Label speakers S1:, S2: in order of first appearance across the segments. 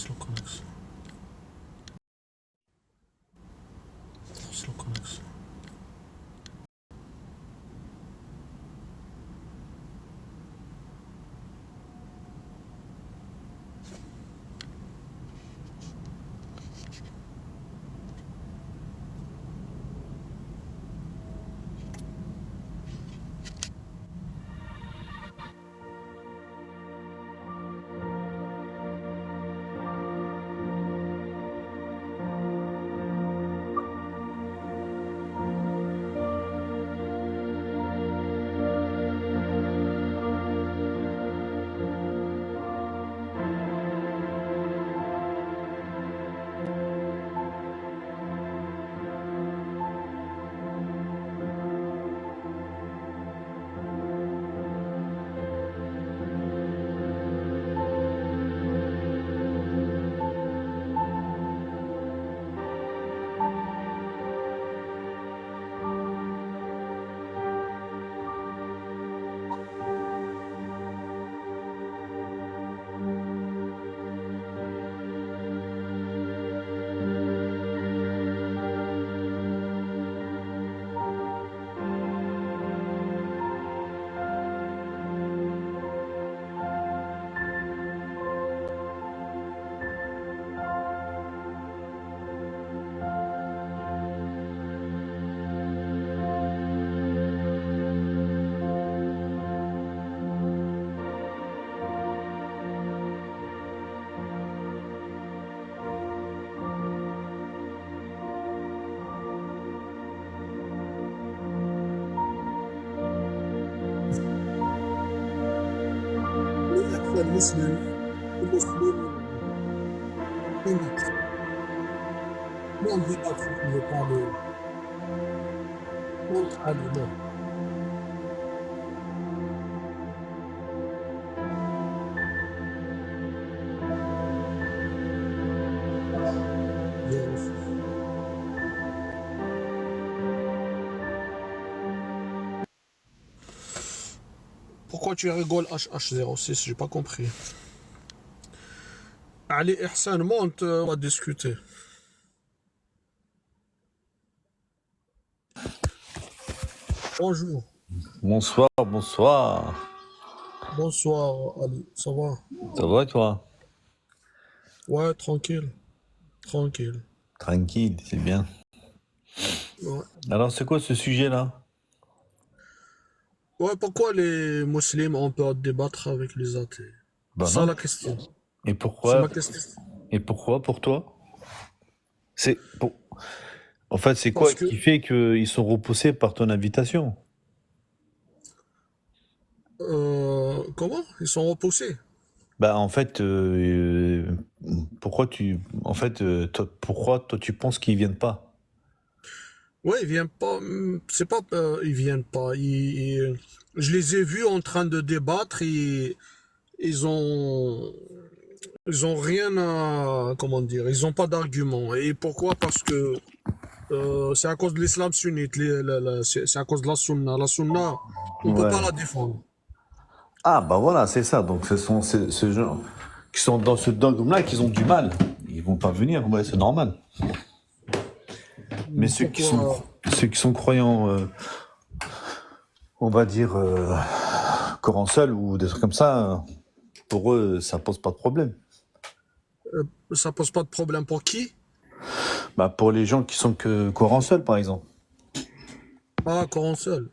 S1: Slow connection. Slow connection. المسلم unique. Non, on dit pas qu'il ne pas le monde allemand. Yes. Pourquoi tu rigoles HH06? J'ai pas compris. Ali Ihsan, monte, on va discuter. Bonjour.
S2: Bonsoir, bonsoir.
S1: Bonsoir, Ali. Ça va?
S2: Ça va toi?
S1: Ouais, tranquille. Tranquille.
S2: Tranquille, c'est bien.
S1: Ouais.
S2: Alors c'est quoi ce sujet-là?
S1: Ouais, pourquoi les musulmans ont peur de débattre avec les athées?
S2: Ben
S1: C'est ça
S2: non.
S1: la question.
S2: Et
S1: C'est
S2: pourquoi?
S1: ma question.
S2: Et pourquoi pour toi? C'est pour... En fait, c'est quoi
S1: Parce que,
S2: qui fait qu'ils sont repoussés par ton invitation?
S1: comment? Ils sont repoussés.
S2: Bah en fait, pourquoi tu, en fait, pourquoi toi tu penses qu'ils viennent pas?
S1: Ouais, ils viennent pas. C'est pas, ils viennent pas. Je les ai vus en train de débattre et ils ont, ils ont rien à, comment dire, ils ont pas d'argument. Et pourquoi? Parce que c'est à cause de l'islam sunnite. C'est à cause de la sunna. La sunna, on peut pas
S2: Ouais.
S1: la défendre.
S2: Ah bah voilà, c'est ça. Donc ce sont ces gens qui sont dans ce dogme-là, qui ont du mal. Ils vont pas venir, ouais, c'est normal. Mais
S1: Pourquoi?
S2: ceux qui sont croyants, on va dire, Coran seul ou des trucs comme ça, pour eux, ça pose pas de problème.
S1: Ça pose pas de problème pour qui?
S2: Bah, pour les gens qui sont que Coran seul, par exemple.
S1: Ah, Coran seul.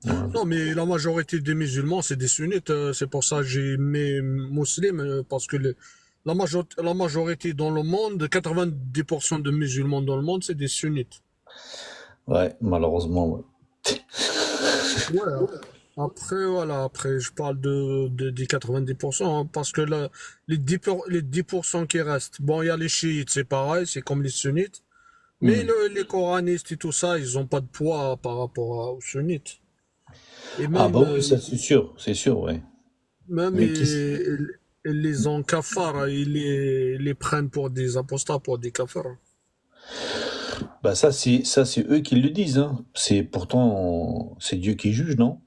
S2: Ouais.
S1: Non, mais la majorité des musulmans, c'est des sunnites. C'est pour ça que j'ai mis musulmans, parce que la majorité dans le monde, 90% de musulmans dans le monde, c'est des sunnites.
S2: Ouais, malheureusement, ouais.
S1: Ouais. Après, voilà, après, je parle des 90%, hein, parce que là, les 10% qui restent, bon, il y a les chiites, c'est pareil, c'est comme les sunnites, mais
S2: Hmm.
S1: les coranistes et tout ça, ils ont pas de poids par rapport aux sunnites. Et
S2: Ah
S1: même,
S2: bah oui, ça c'est sûr, ouais.
S1: même
S2: Mais qui...
S1: ils les ont kafares, ils les prennent pour des apostats, pour des kafares.
S2: Bah ça c'est eux qui le disent, hein. C'est pourtant c'est Dieu qui juge, non?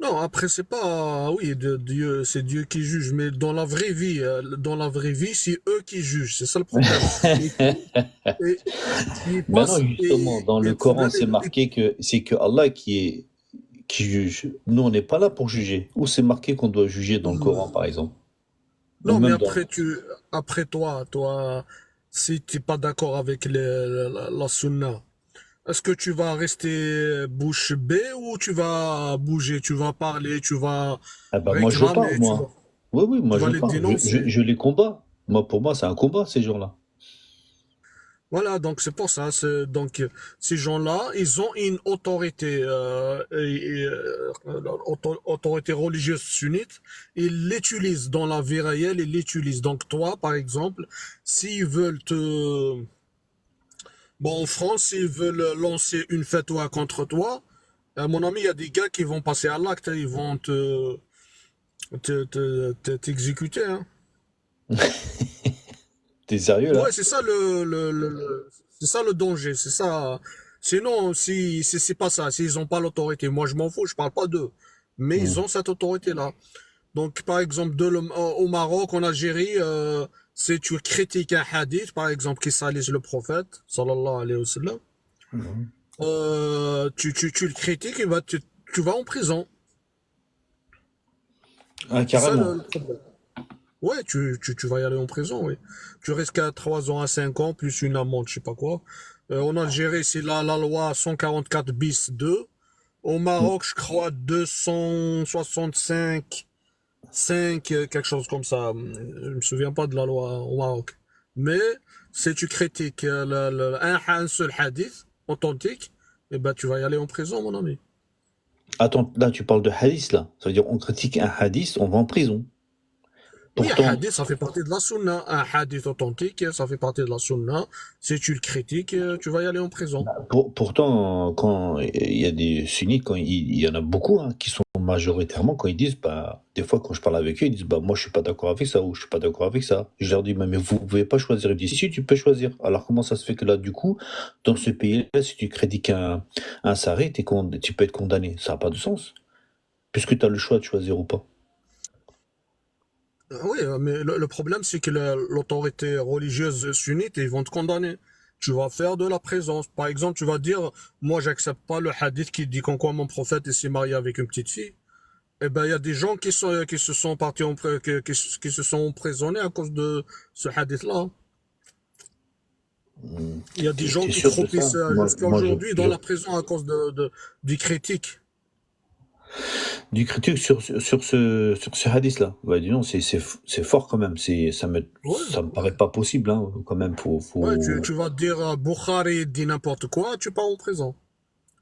S1: Non, après, c'est pas, oui, Dieu, c'est Dieu qui juge, mais dans la vraie vie, c'est eux qui jugent, c'est ça le problème. Et, et, ils
S2: Ben non,
S1: passent,
S2: justement, dans
S1: et
S2: le
S1: le
S2: Coran,
S1: problème,
S2: c'est marqué que c'est que Allah qui juge. Nous, on n'est pas là pour juger. Où c'est marqué qu'on doit juger dans le Coran, par exemple? Ou
S1: non, mais
S2: même dans...
S1: après toi, si tu n'es pas d'accord avec la sunna, est-ce que tu vas rester bouche bée ou tu vas bouger, tu vas parler, tu vas
S2: Ah ben moi, je parle,
S1: réclamer,
S2: moi. Oui, oui, moi,
S1: tu vas
S2: je
S1: les
S2: parle.
S1: dénoncer?
S2: Je les combats. Moi, pour moi, c'est un combat, ces gens-là.
S1: Voilà, donc c'est pour ça. Donc ces gens-là, ils ont une autorité, autorité religieuse sunnite. Ils l'utilisent dans la vie réelle. Ils l'utilisent. Donc toi, par exemple, s'ils veulent te, bon, en France, s'ils veulent lancer une fatwa contre toi, mon ami, il y a des gars qui vont passer à l'acte. Ils vont t'exécuter. Hein.
S2: T'es sérieux,
S1: Ouais,
S2: là?
S1: c'est ça c'est ça le danger, c'est ça. Sinon, si c'est pas ça, s'ils ont pas l'autorité, moi je m'en fous, je parle pas d'eux, mais ils
S2: Hmm.
S1: ont cette autorité-là. Donc, par exemple, au Maroc, en Algérie, si tu critiques un hadith, par exemple, qui salisse le prophète, sallallahu alayhi wa sallam,
S2: Mhm.
S1: tu le critiques et bah, tu vas en prison.
S2: Ah,
S1: C'est ça
S2: carrément.
S1: le problème. Ouais, tu vas y aller en prison, oui. Tu risques à 3 ans à 5 ans, plus une amende, je sais pas quoi. En Algérie, c'est la loi 144 bis 2. Au Maroc, je crois 265, 5, quelque chose comme ça. Je me souviens pas de la loi au Maroc. Mais si tu critiques un seul hadith authentique, eh ben, tu vas y aller en prison, mon ami.
S2: Attends, là, tu parles de hadith, là. Ça veut dire, on critique un hadith, on va en prison.
S1: Oui, un
S2: Pourtant,
S1: hadith, ça fait partie de la sunna. Un hadith authentique, ça fait partie de la sunna. Si tu le critiques, tu vas y aller en prison.
S2: pourtant, quand il y a des sunnites, quand il y en a beaucoup hein, qui sont majoritairement, quand ils disent, bah, des fois, quand je parle avec eux, ils disent, bah, moi, je suis pas d'accord avec ça, ou je suis pas d'accord avec ça. Je leur dis, mais vous pouvez pas choisir. Ils disent, si, tu peux choisir. Alors, comment ça se fait que là, du coup, dans ce pays-là, si tu critiques un saré, tu peux être condamné. Ça n'a pas de sens. Puisque tu as le choix de choisir ou pas.
S1: Oui, mais le problème, c'est que l'autorité religieuse sunnite, ils vont te condamner. Tu vas faire de la présence. Par exemple, tu vas dire, moi, j'accepte pas le hadith qui dit qu'en quoi mon prophète il s'est marié avec une petite fille. Eh ben, il y a des gens qui se sont partis qui se sont emprisonnés à cause de ce hadith-là. Il y a des gens
S2: T'es
S1: qui
S2: sûr de
S1: croupissent
S2: ça?
S1: jusqu'à aujourd'hui dans la prison à cause du critique.
S2: Du critique sur ce hadith-là. Ouais, dis donc, c'est fort quand même.
S1: Ouais,
S2: Ça me paraît pas possible, hein, quand même.
S1: ouais,
S2: Faut...
S1: tu vas dire Bukhari dit n'importe quoi, tu pars en prison.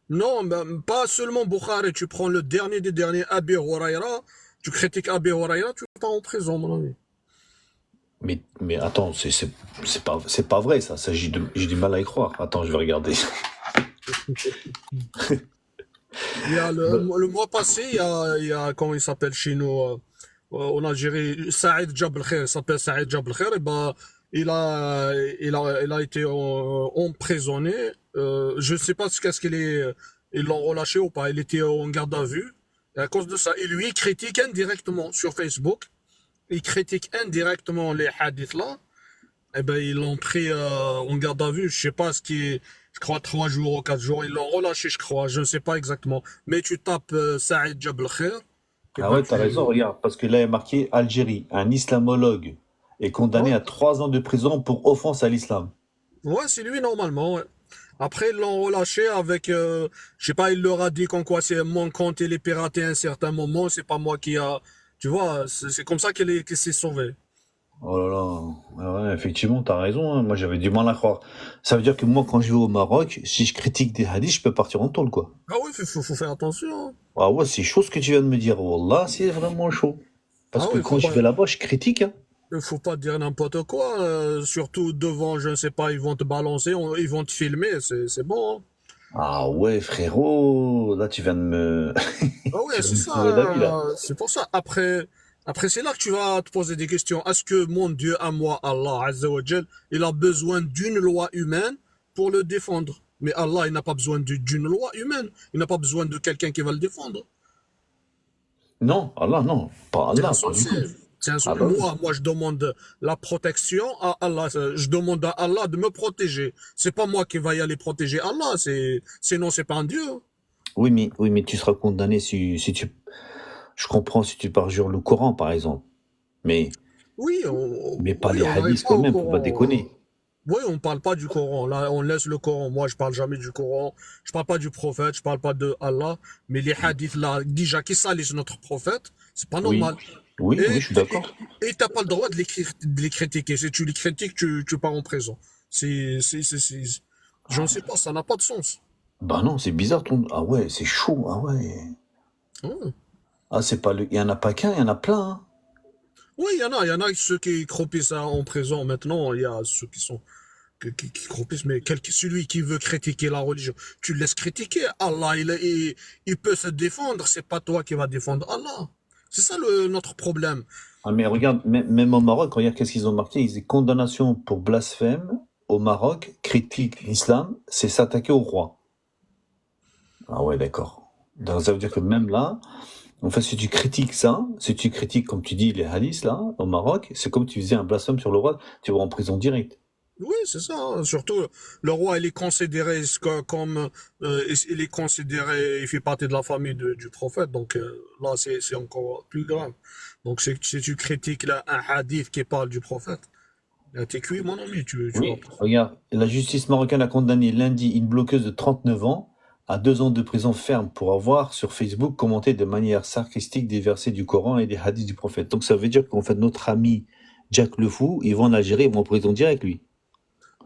S1: Non, ben, pas seulement Bukhari, tu prends le dernier des derniers, Abi Huraira, tu critiques Abi Huraira, tu pars en prison, mon ami.
S2: Mais attends, c'est pas vrai, ça j'ai du mal à y croire. Attends, je vais regarder.
S1: Il y a
S2: Bah,
S1: le mois passé, il y a comment il s'appelle chez nous, en Algérie, Saïd Jabel Khair, il s'appelle Saïd Jabel Khair, et ben, il a été emprisonné. Je ne sais pas qu'est-ce qu'il est, ils l'ont relâché ou pas. Il était en garde à vue. Et à cause de ça, et lui, il critique indirectement sur Facebook. Il critique indirectement les hadiths là. Eh ben, ils l'ont pris en garde à vue. Je sais pas ce qui est, je crois 3 jours ou 4 jours. Ils l'ont relâché, je crois. Je ne sais pas exactement. Mais tu tapes Saïd Jabel Khair, et
S2: ah
S1: ben
S2: ouais, t'as raison, regarde, parce que là, il y a marqué Algérie, un islamologue est condamné
S1: ouais,
S2: à 3 ans de prison pour offense à l'islam.
S1: ouais, c'est lui normalement. Ouais. Après, ils l'ont relâché avec, je sais pas, il leur a dit qu'en quoi c'est mon compte, il est piraté à un certain moment. C'est pas moi qui a, tu vois, c'est comme ça qu'il s'est sauvé.
S2: Oh là là, ah ouais, effectivement, t'as raison, hein. Moi, j'avais du mal à croire. Ça veut dire que moi, quand je vais au Maroc, si je critique des hadiths, je peux partir en tôle, quoi.
S1: Ah oui, faut faire attention. Hein.
S2: Ah ouais, c'est chaud ce que tu viens de me dire. Wallah, c'est vraiment chaud. Parce
S1: Ah
S2: que
S1: oui,
S2: quand je vais là-bas, je critique, hein.
S1: faut pas dire n'importe quoi, surtout devant, je ne sais pas, ils vont te balancer, ils vont te filmer, c'est bon. Hein.
S2: Ah ouais, frérot, là, tu viens de me...
S1: Ah ouais,
S2: tu viens
S1: c'est
S2: de me sauver la vie, là.
S1: ça, c'est pour ça. Après c'est là que tu vas te poser des questions. Est-ce que mon Dieu à moi, Allah Azza wa Jal, il a besoin d'une loi humaine pour le défendre? Mais Allah, il n'a pas besoin d'une loi humaine. Il n'a pas besoin de quelqu'un qui va le défendre.
S2: Non, Allah, non. Pas
S1: C'est
S2: Allah, pas du
S1: insensé.
S2: tout.
S1: C'est
S2: Ah
S1: insensé.
S2: bah oui.
S1: Moi, je demande la protection à Allah. Je demande à Allah de me protéger. C'est pas moi qui va y aller protéger Allah. Sinon, c'est pas un Dieu.
S2: Oui, mais tu seras condamné si tu... Je comprends si tu parjures le Coran, par exemple. Mais, mais pas
S1: Oui,
S2: les
S1: on n'arrive
S2: hadiths
S1: pas
S2: quand
S1: au
S2: même, faut pas
S1: Coran.
S2: déconner.
S1: Oui, on parle pas du Coran. Là, on laisse le Coran. Moi, je parle jamais du Coran. Je parle pas du prophète. Je parle pas de Allah. Mais les hadiths là, déjà, qui salissent notre prophète, c'est pas
S2: Oui,
S1: normal.
S2: oui,
S1: Et
S2: je suis d'accord.
S1: t'as pas le droit de les critiquer. Si tu les critiques, tu pars en prison. J'en sais pas. Ça n'a pas de sens.
S2: Bah non, c'est bizarre ton... Ah ouais, c'est chaud, ah ouais.
S1: Ouais.
S2: Ah, c'est pas le... Il y en a pas qu'un, il y en a plein, hein.
S1: Oui, il y en a ceux qui croupissent en prison maintenant. Il y a ceux qui croupissent, mais celui qui veut critiquer la religion, tu le laisses critiquer. Allah, il peut se défendre, c'est pas toi qui vas défendre Allah. C'est ça notre problème.
S2: Ah, mais regarde, même au Maroc, regarde qu'est-ce qu'ils ont marqué. Ils disent condamnation pour blasphème au Maroc, critique l'islam, c'est s'attaquer au roi. Ah ouais, d'accord. Donc ça veut dire que même là, en fait, si tu critiques ça, si tu critiques, comme tu dis, les hadiths, là, au Maroc, c'est comme tu faisais un blasphème sur le roi, tu vas en prison direct.
S1: Oui, c'est ça, hein. Surtout, le roi, il est considéré comme, il est considéré, il fait partie de la famille du prophète, donc là, c'est encore plus grave. Donc, si tu critiques là, un hadith qui parle du prophète, là, t'es cuit, mon ami, tu vas
S2: Oui,
S1: pas.
S2: regarde, la justice marocaine a condamné lundi une bloqueuse de 39 ans à 2 ans de prison ferme pour avoir, sur Facebook, commenté de manière sarcastique des versets du Coran et des hadiths du prophète. Donc ça veut dire qu'en fait, notre ami Jack le Fou, il va en Algérie, il va en prison direct, lui.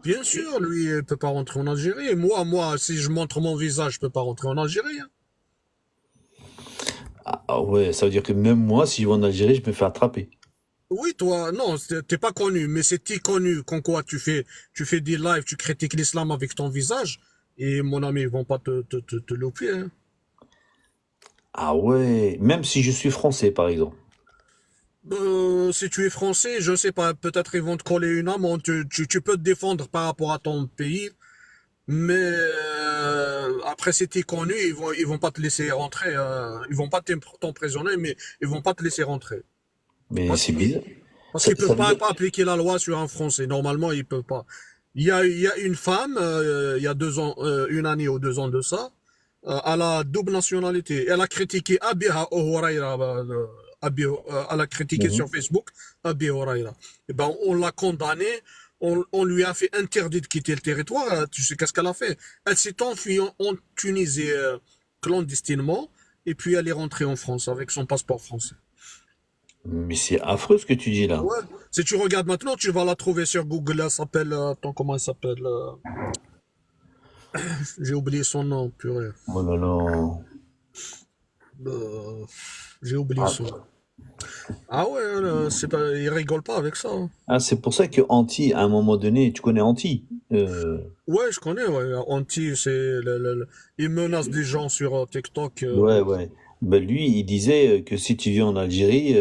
S1: Bien sûr, lui, il peut pas rentrer en Algérie. Et moi, si je montre mon visage, je peux pas rentrer en Algérie, hein.
S2: Ah ouais, ça veut dire que même moi, si je vais en Algérie, je me fais attraper.
S1: Oui, toi, non, t'es pas connu, mais c'est t'es connu. Quand quoi, tu fais des lives, tu critiques l'islam avec ton visage, et mon ami, ils vont pas te louper, hein.
S2: Ah ouais, même si je suis français, par exemple.
S1: Si tu es français, je sais pas, peut-être ils vont te coller une amende, tu peux te défendre par rapport à ton pays, mais après si t'es connu, ils vont pas te laisser rentrer, ils vont pas t'emprisonner, mais ils vont pas te laisser rentrer.
S2: Mais
S1: Parce
S2: c'est
S1: qu'ils
S2: bizarre.
S1: parce
S2: Ça,
S1: qu'ils
S2: ça
S1: peuvent
S2: veut
S1: pas,
S2: dire...
S1: pas appliquer la loi sur un Français. Normalement, ils peuvent pas. Il y a une femme, il y a 2 ans, une année ou 2 ans de ça, elle a double nationalité. Elle a critiqué Abiha Huraira, elle a critiqué
S2: Mhm.
S1: sur Facebook Abi Huraira. Eh ben, on l'a condamné, on lui a fait interdit de quitter le territoire. Tu sais qu'est-ce qu'elle a fait? Elle s'est enfuie en Tunisie clandestinement, et puis elle est rentrée en France avec son passeport français.
S2: Mais c'est affreux ce que tu dis là.
S1: Ouais. Si tu regardes maintenant, tu vas la trouver sur Google. Elle s'appelle, attends, comment elle s'appelle? J'ai oublié son nom, purée.
S2: Oh là là.
S1: Euh, j'ai oublié
S2: Ah,
S1: son nom. Ah ouais, c'est pas, il rigole pas avec ça, hein.
S2: ah, c'est pour ça que Anti, à un moment donné, tu connais Anti.
S1: Ouais, je connais, ouais. Anti, il menace des gens sur TikTok.
S2: Ouais, ouais. Ben lui, il disait que si tu viens en Algérie,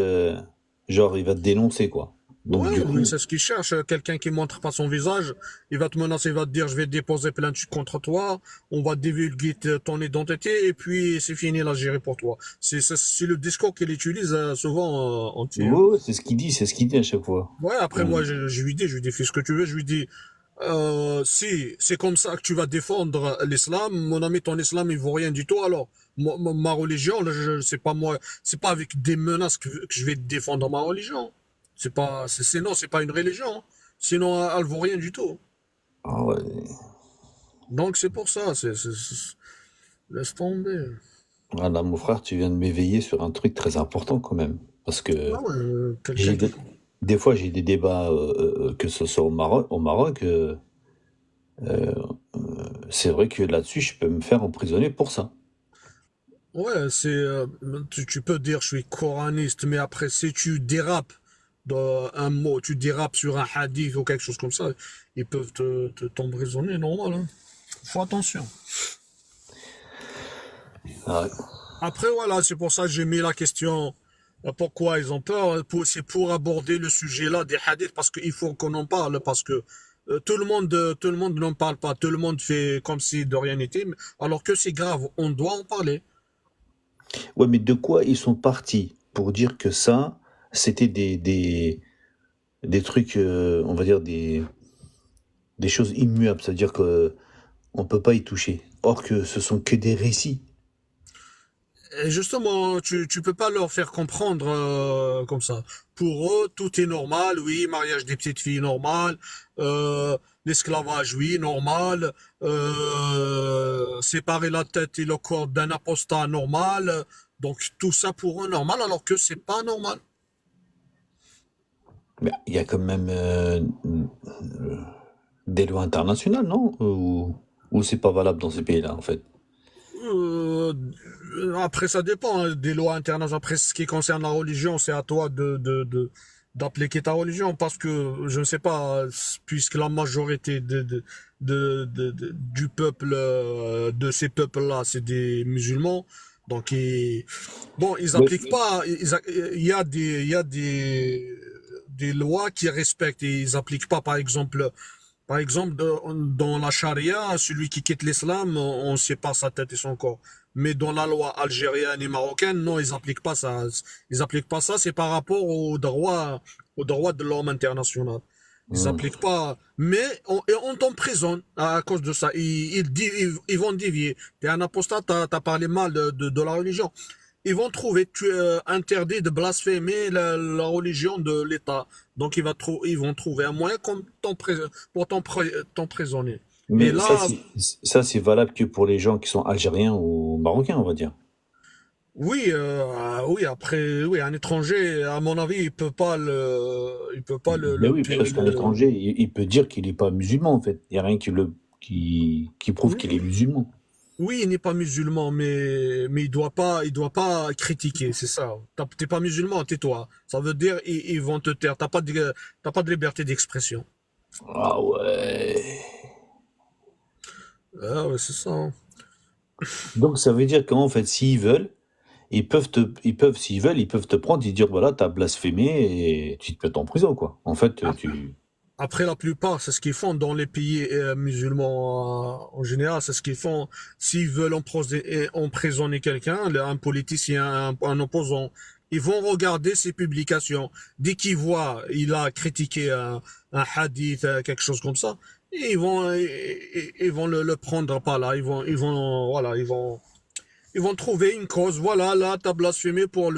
S2: genre, il va te dénoncer, quoi. Donc, du
S1: Ouais, lui,
S2: coup,
S1: c'est ce qu'il cherche. Quelqu'un qui montre pas son visage, il va te menacer, il va te dire, je vais déposer plainte contre toi, on va divulguer ton identité, et puis c'est fini l'Algérie pour toi. C'est le discours qu'il utilise souvent, Anti,
S2: ouais,
S1: hein.
S2: ouais, c'est ce qu'il dit à chaque fois.
S1: Ouais, après
S2: Euh,
S1: moi, je lui dis, fais ce que tu veux, je lui dis, si c'est comme ça que tu vas défendre l'islam, mon ami, ton islam, il vaut rien du tout, alors, ma religion, là, c'est pas moi, c'est pas avec des menaces que je vais défendre ma religion. Sinon, c'est pas une religion. Sinon, elle vaut rien du tout.
S2: ah ouais.
S1: Donc, c'est pour ça, laisse tomber.
S2: Voilà, mon frère, tu viens de m'éveiller sur un truc très important quand même. Parce que
S1: Ah ouais, quelqu'un
S2: j'ai
S1: qui,
S2: des fois, j'ai des débats, que ce soit au Maroc, c'est vrai que là-dessus, je peux me faire emprisonner pour ça.
S1: ouais, tu peux dire je suis coraniste, mais après, si tu dérapes dans un mot, tu dérapes sur un hadith ou quelque chose comme ça, ils peuvent t'emprisonner, normal, hein. Faut attention.
S2: Ah ouais.
S1: Après, voilà, c'est pour ça que j'ai mis la question, pourquoi ils ont peur. C'est pour aborder le sujet-là des hadiths, parce qu'il faut qu'on en parle, parce que tout le monde n'en parle pas. Tout le monde fait comme si de rien n'était, alors que c'est grave. On doit en parler.
S2: Ouais, mais de quoi ils sont partis pour dire que ça, c'était des trucs, on va dire des choses immuables, c'est-à-dire que on peut pas y toucher. Or que ce sont que des récits.
S1: Et justement, tu peux pas leur faire comprendre comme ça. Pour eux, tout est normal, oui, mariage des petites filles normal, l'esclavage, oui, normal, séparer la tête et le corps d'un apostat normal. Donc tout ça pour eux normal, alors que c'est pas normal.
S2: Mais il y a quand même des lois internationales, non? Ou c'est pas valable dans ces pays-là, en fait?
S1: Euh, Après, ça dépend hein, des lois internationales. Après, ce qui concerne la religion, c'est à toi d'appliquer ta religion parce que, je ne sais pas, puisque la majorité du peuple, de ces peuples-là, c'est des musulmans. Donc, bon, ils
S2: Ouais.
S1: appliquent pas, il y a des lois qui respectent et ils appliquent pas, par exemple, dans la charia, celui qui quitte l'islam, on sépare sa tête et son corps. Mais dans la loi algérienne et marocaine, non, ils appliquent pas ça. Ils appliquent pas ça, c'est par rapport aux droits de l'homme international. Ils
S2: Hmm.
S1: appliquent pas, mais et on t'emprisonne à cause de ça. Ils vont dévier. T'es un apostat, t'as parlé mal de la religion. Ils vont trouver tu interdit de blasphémer la religion de l'État. Donc ils vont trouver un moyen pour t'emprisonner. Et
S2: Mais
S1: là,
S2: ça, c'est valable que pour les gens qui sont algériens ou marocains, on va dire.
S1: oui, oui, après, oui, un étranger, à mon avis, il peut pas
S2: Mais oui, parce qu'un étranger, il peut dire qu'il n'est pas musulman, en fait. Il n'y a rien qui prouve qu'il est
S1: oui,
S2: musulman.
S1: oui, il n'est pas musulman, mais il doit pas critiquer, c'est ça. T'es pas musulman, tais-toi. Ça veut dire ils vont te taire. T'as pas de liberté d'expression.
S2: Ah ouais.
S1: Ah ouais, c'est ça, hein.
S2: Donc ça veut dire qu'en fait, s'ils veulent, s'ils veulent, ils peuvent te prendre et dire, voilà, t'as blasphémé et tu te mets en prison, quoi. En fait, tu...
S1: Après, la plupart, c'est ce qu'ils font dans les pays musulmans en général, c'est ce qu'ils font. S'ils veulent emprisonner quelqu'un, un politicien, un opposant, ils vont regarder ses publications. Dès qu'ils voient, il a critiqué un hadith, quelque chose comme ça, et ils vont le prendre pas là. Voilà, ils vont trouver une cause. Voilà, là, t'as blasphémé pour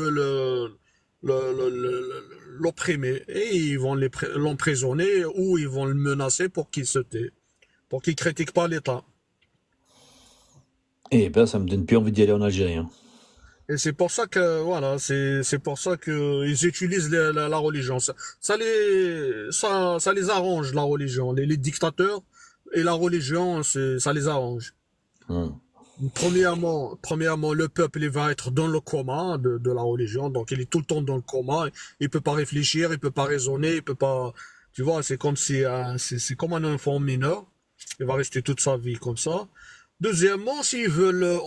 S1: l'opprimer. Et ils vont l'emprisonner ou ils vont le menacer pour qu'il se tait, pour qu'il critique pas l'État.
S2: Eh ben, ça me donne plus envie d'y aller en Algérie, hein.
S1: Et c'est pour ça que, voilà, c'est pour ça que ils utilisent la religion. Ça les arrange, la religion. Les dictateurs et la religion, ça les arrange.
S2: Hmm.
S1: Premièrement, le peuple il va être dans le coma de la religion, donc il est tout le temps dans le coma. Il peut pas réfléchir, il peut pas raisonner, il peut pas. Tu vois, c'est comme si c'est comme un enfant mineur. Il va rester toute sa vie comme ça. Deuxièmement, s'ils veulent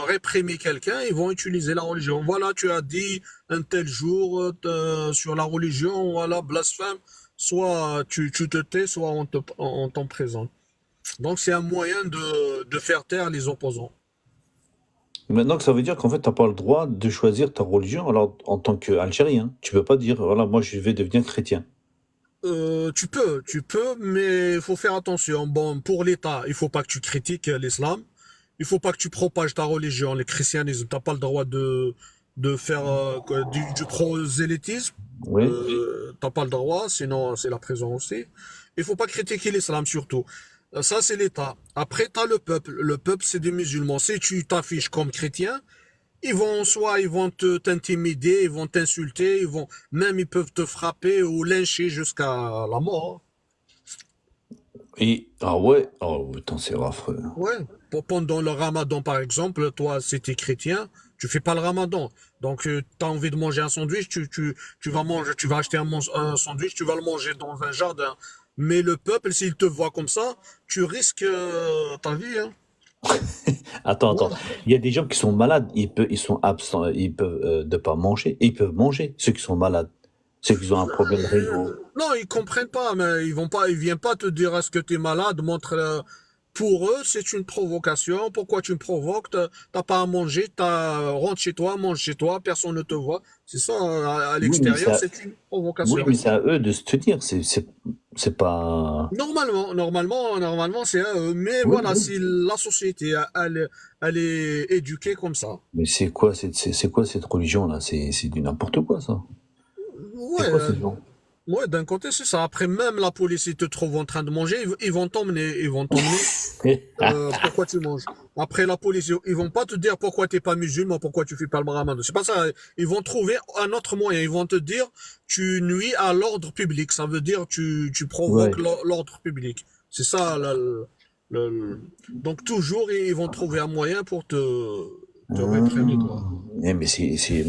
S1: réprimer quelqu'un, ils vont utiliser la religion. Voilà, tu as dit un tel jour sur la religion, voilà, blasphème. Soit tu te tais, soit on t'en présente. Donc c'est un moyen de faire taire les opposants.
S2: Maintenant que ça veut dire qu'en fait, t'as pas le droit de choisir ta religion, alors en tant qu'Algérien, tu peux pas dire, voilà, moi je vais devenir chrétien.
S1: Tu peux, mais il faut faire attention. Bon, pour l'État, il faut pas que tu critiques l'islam. Il faut pas que tu propages ta religion, le christianisme. T'as pas le droit de faire du prosélytisme.
S2: Oui.
S1: T'as pas le droit, sinon c'est la prison aussi. Il faut pas critiquer l'islam surtout. Ça, c'est l'État. Après, t'as le peuple. Le peuple, c'est des musulmans. Si tu t'affiches comme chrétien, ils vont t'intimider, ils vont t'insulter, ils peuvent te frapper ou lyncher jusqu'à la mort.
S2: Et, ah ouais, oh putain, c'est affreux.
S1: Ouais. Pendant le ramadan, par exemple, toi, si t'es chrétien, tu fais pas le ramadan. Donc, t'as envie de manger un sandwich, tu vas manger, tu vas acheter un sandwich, tu vas le manger dans un jardin. Mais le peuple, s'il te voit comme ça, tu risques ta vie, hein.
S2: Attends. Il y a des gens qui sont malades, ils sont absents, ils peuvent ne pas manger, et ils peuvent manger, ceux qui sont malades, ceux qui ont un problème rénal.
S1: Non, ils comprennent pas, mais ils viennent pas te dire est-ce que tu es malade, montre. pour eux, c'est une provocation. Pourquoi tu me provoques? T'as pas à manger, rentre chez toi, mange chez toi, personne ne te voit. C'est ça, à
S2: Oui, mais
S1: l'extérieur, c'est une
S2: oui,
S1: provocation.
S2: mais c'est à eux de se tenir. C'est pas.
S1: Normalement, c'est à eux. Mais
S2: Oui,
S1: voilà,
S2: oui.
S1: si la société, elle est éduquée comme ça.
S2: Mais c'est quoi cette religion-là? C'est du n'importe quoi, ça.
S1: Ouais,
S2: C'est quoi ces gens?
S1: ouais, d'un côté, c'est ça. Après, même la police, ils te trouvent en train de manger, ils vont t'emmener, pourquoi tu manges. Après, la police, ils vont pas te dire pourquoi t'es pas musulman, pourquoi tu fais pas le ramadan. C'est pas ça. Ils vont trouver un autre moyen. Ils vont te dire, tu nuis à l'ordre public. Ça veut dire, tu provoques
S2: Ouais.
S1: l'ordre public. C'est ça, donc toujours, ils vont trouver un moyen pour te réprimer, quoi.
S2: Mais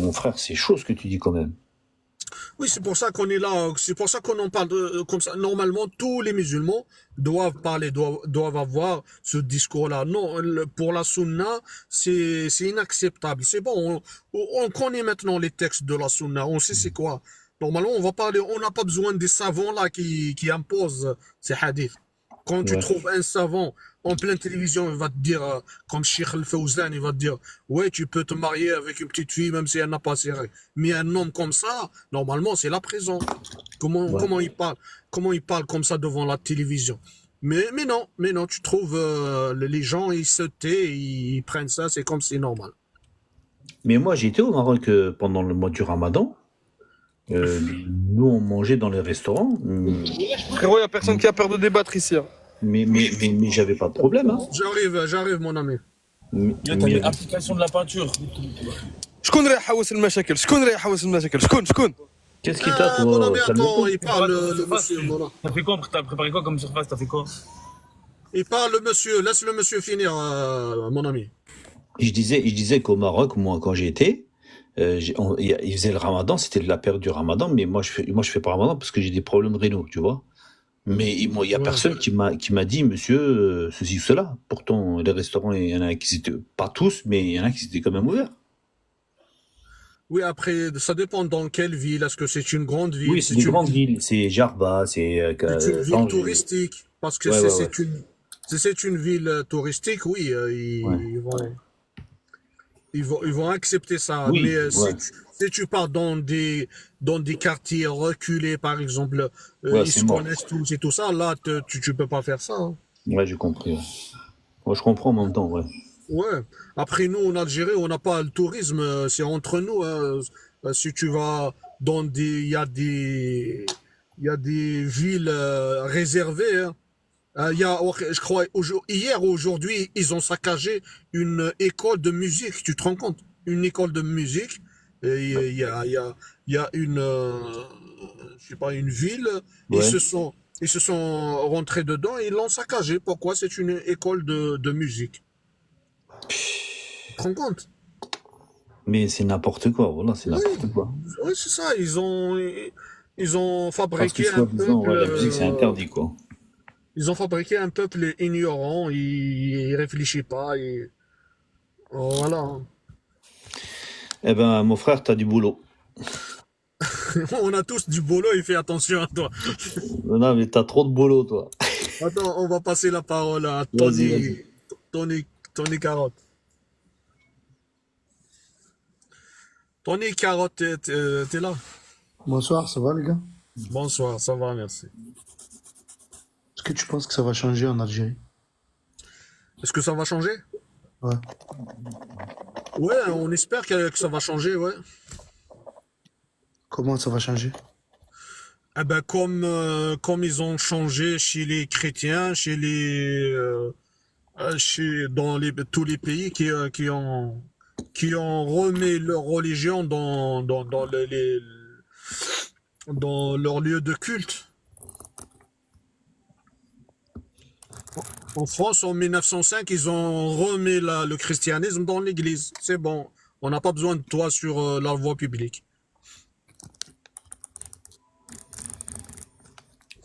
S2: mon frère, c'est chaud ce que tu dis quand même.
S1: Oui, c'est pour ça qu'on est là, c'est pour ça qu'on en parle comme ça. Normalement, tous les musulmans doivent avoir ce discours-là. Non, pour la sunna, c'est inacceptable. C'est bon, on connaît maintenant les textes de la sunna, on sait c'est quoi. Normalement, on va parler, on n'a pas besoin des savants là qui imposent ces hadiths. Quand tu
S2: Ouais.
S1: trouves un savant en pleine télévision, il va te dire, comme Sheikh Al-Fawzan, il va te dire, ouais, tu peux te marier avec une petite fille même si elle n'a pas ses règles. Mais un homme comme ça, normalement, c'est la prison.
S2: Ouais.
S1: Comment il parle comme ça devant la télévision? Mais non, tu trouves, les gens, ils se taisent, ils prennent ça, c'est comme c'est normal.
S2: Mais moi, j'ai été au Maroc pendant le mois du Ramadan. Nous, on mangeait dans les restaurants.
S3: Frérot, il n'y a personne qui a peur de débattre ici. Hein.
S2: Mais j'avais pas de problème. Hein.
S1: J'arrive, mon ami.
S2: Mais,
S4: Yo, t'as mis application de la peinture.
S3: شكون رايح يحوس المشاكل؟ شكون رايح يحوس المشاكل؟ شكون؟
S2: qu'est-ce qui t'a,
S1: Mon ami,
S2: toi?
S1: attends,
S2: Calme-toi.
S1: il parle, le monsieur, voilà.
S4: T'as fait quoi? T'as préparé quoi comme surface? T'as fait quoi?
S1: Il parle, le monsieur, laisse le monsieur finir, mon ami.
S2: Je disais qu'au Maroc, moi, quand j'y étais, ils faisaient le Ramadan, c'était de la période du Ramadan, mais moi, je fais pas Ramadan parce que j'ai des problèmes rénaux, tu vois. Mais il y a
S1: Ouais.
S2: personne qui m'a dit, monsieur, ceci ou cela. Pourtant, les restaurants, il y en a qui étaient, pas tous, mais il y en a qui étaient quand même ouverts.
S1: Oui, après, ça dépend dans quelle ville. Est-ce que c'est une grande ville?
S2: Oui, c'est des grandes villes. C'est Jarba, c'est
S1: C'est une ville
S2: Tanger.
S1: touristique. Parce que
S2: Ouais, ouais, ouais.
S1: si c'est une ville touristique, oui,
S2: Ouais.
S1: ils vont accepter ça.
S2: Oui,
S1: Mais
S2: ouais.
S1: si tu pars dans des quartiers reculés, par exemple,
S2: Ouais,
S1: ils
S2: c'est
S1: se
S2: mort.
S1: connaissent tous et tout ça, là, tu peux pas faire ça. Hein.
S2: Ouais, j'ai compris. Ouais. Moi, je comprends en même temps, ouais.
S1: Ouais. Après, nous, en Algérie, on n'a pas le tourisme, c'est entre nous. Hein. Si tu vas dans il y a des villes réservées. Hein. Je crois, hier ou aujourd'hui, ils ont saccagé une école de musique. Tu te rends compte? Une école de musique. Et il y a je sais pas, une ville.
S2: Ouais.
S1: Ils se sont rentrés dedans et ils l'ont saccagé. Pourquoi? C'est une école de musique. Tu te rends compte?
S2: Mais c'est n'importe quoi, voilà, c'est
S1: Oui,
S2: n'importe quoi.
S1: oui, c'est ça. Ils ont
S2: Parce que
S1: fabriqué un
S2: soi-disant,
S1: peuple.
S2: ouais, la musique, c'est interdit, quoi.
S1: Ils ont fabriqué un peuple ignorant. Il réfléchit pas. Voilà.
S2: Eh ben, mon frère, t'as du boulot.
S1: On a tous du boulot. Il fait attention à toi.
S2: Non, mais t'as trop de boulot, toi.
S1: Attends, on va passer la parole à
S2: Vas-y.
S1: Tony Carotte. Tony Carotte, t'es là?
S5: Bonsoir, ça va les gars?
S1: Bonsoir, ça va, merci.
S5: Est-ce que tu penses que ça va changer en Algérie?
S1: Est-ce que ça va changer?
S5: Ouais.
S1: Ouais, on espère que ça va changer, ouais.
S5: Comment ça va changer?
S1: Eh ben, comme ils ont changé chez les chrétiens, tous les pays qui ont remis leur religion dans leur lieu de culte. En France, en 1905, ils ont remis le christianisme dans l'église. C'est bon. On n'a pas besoin de toi sur la voie publique.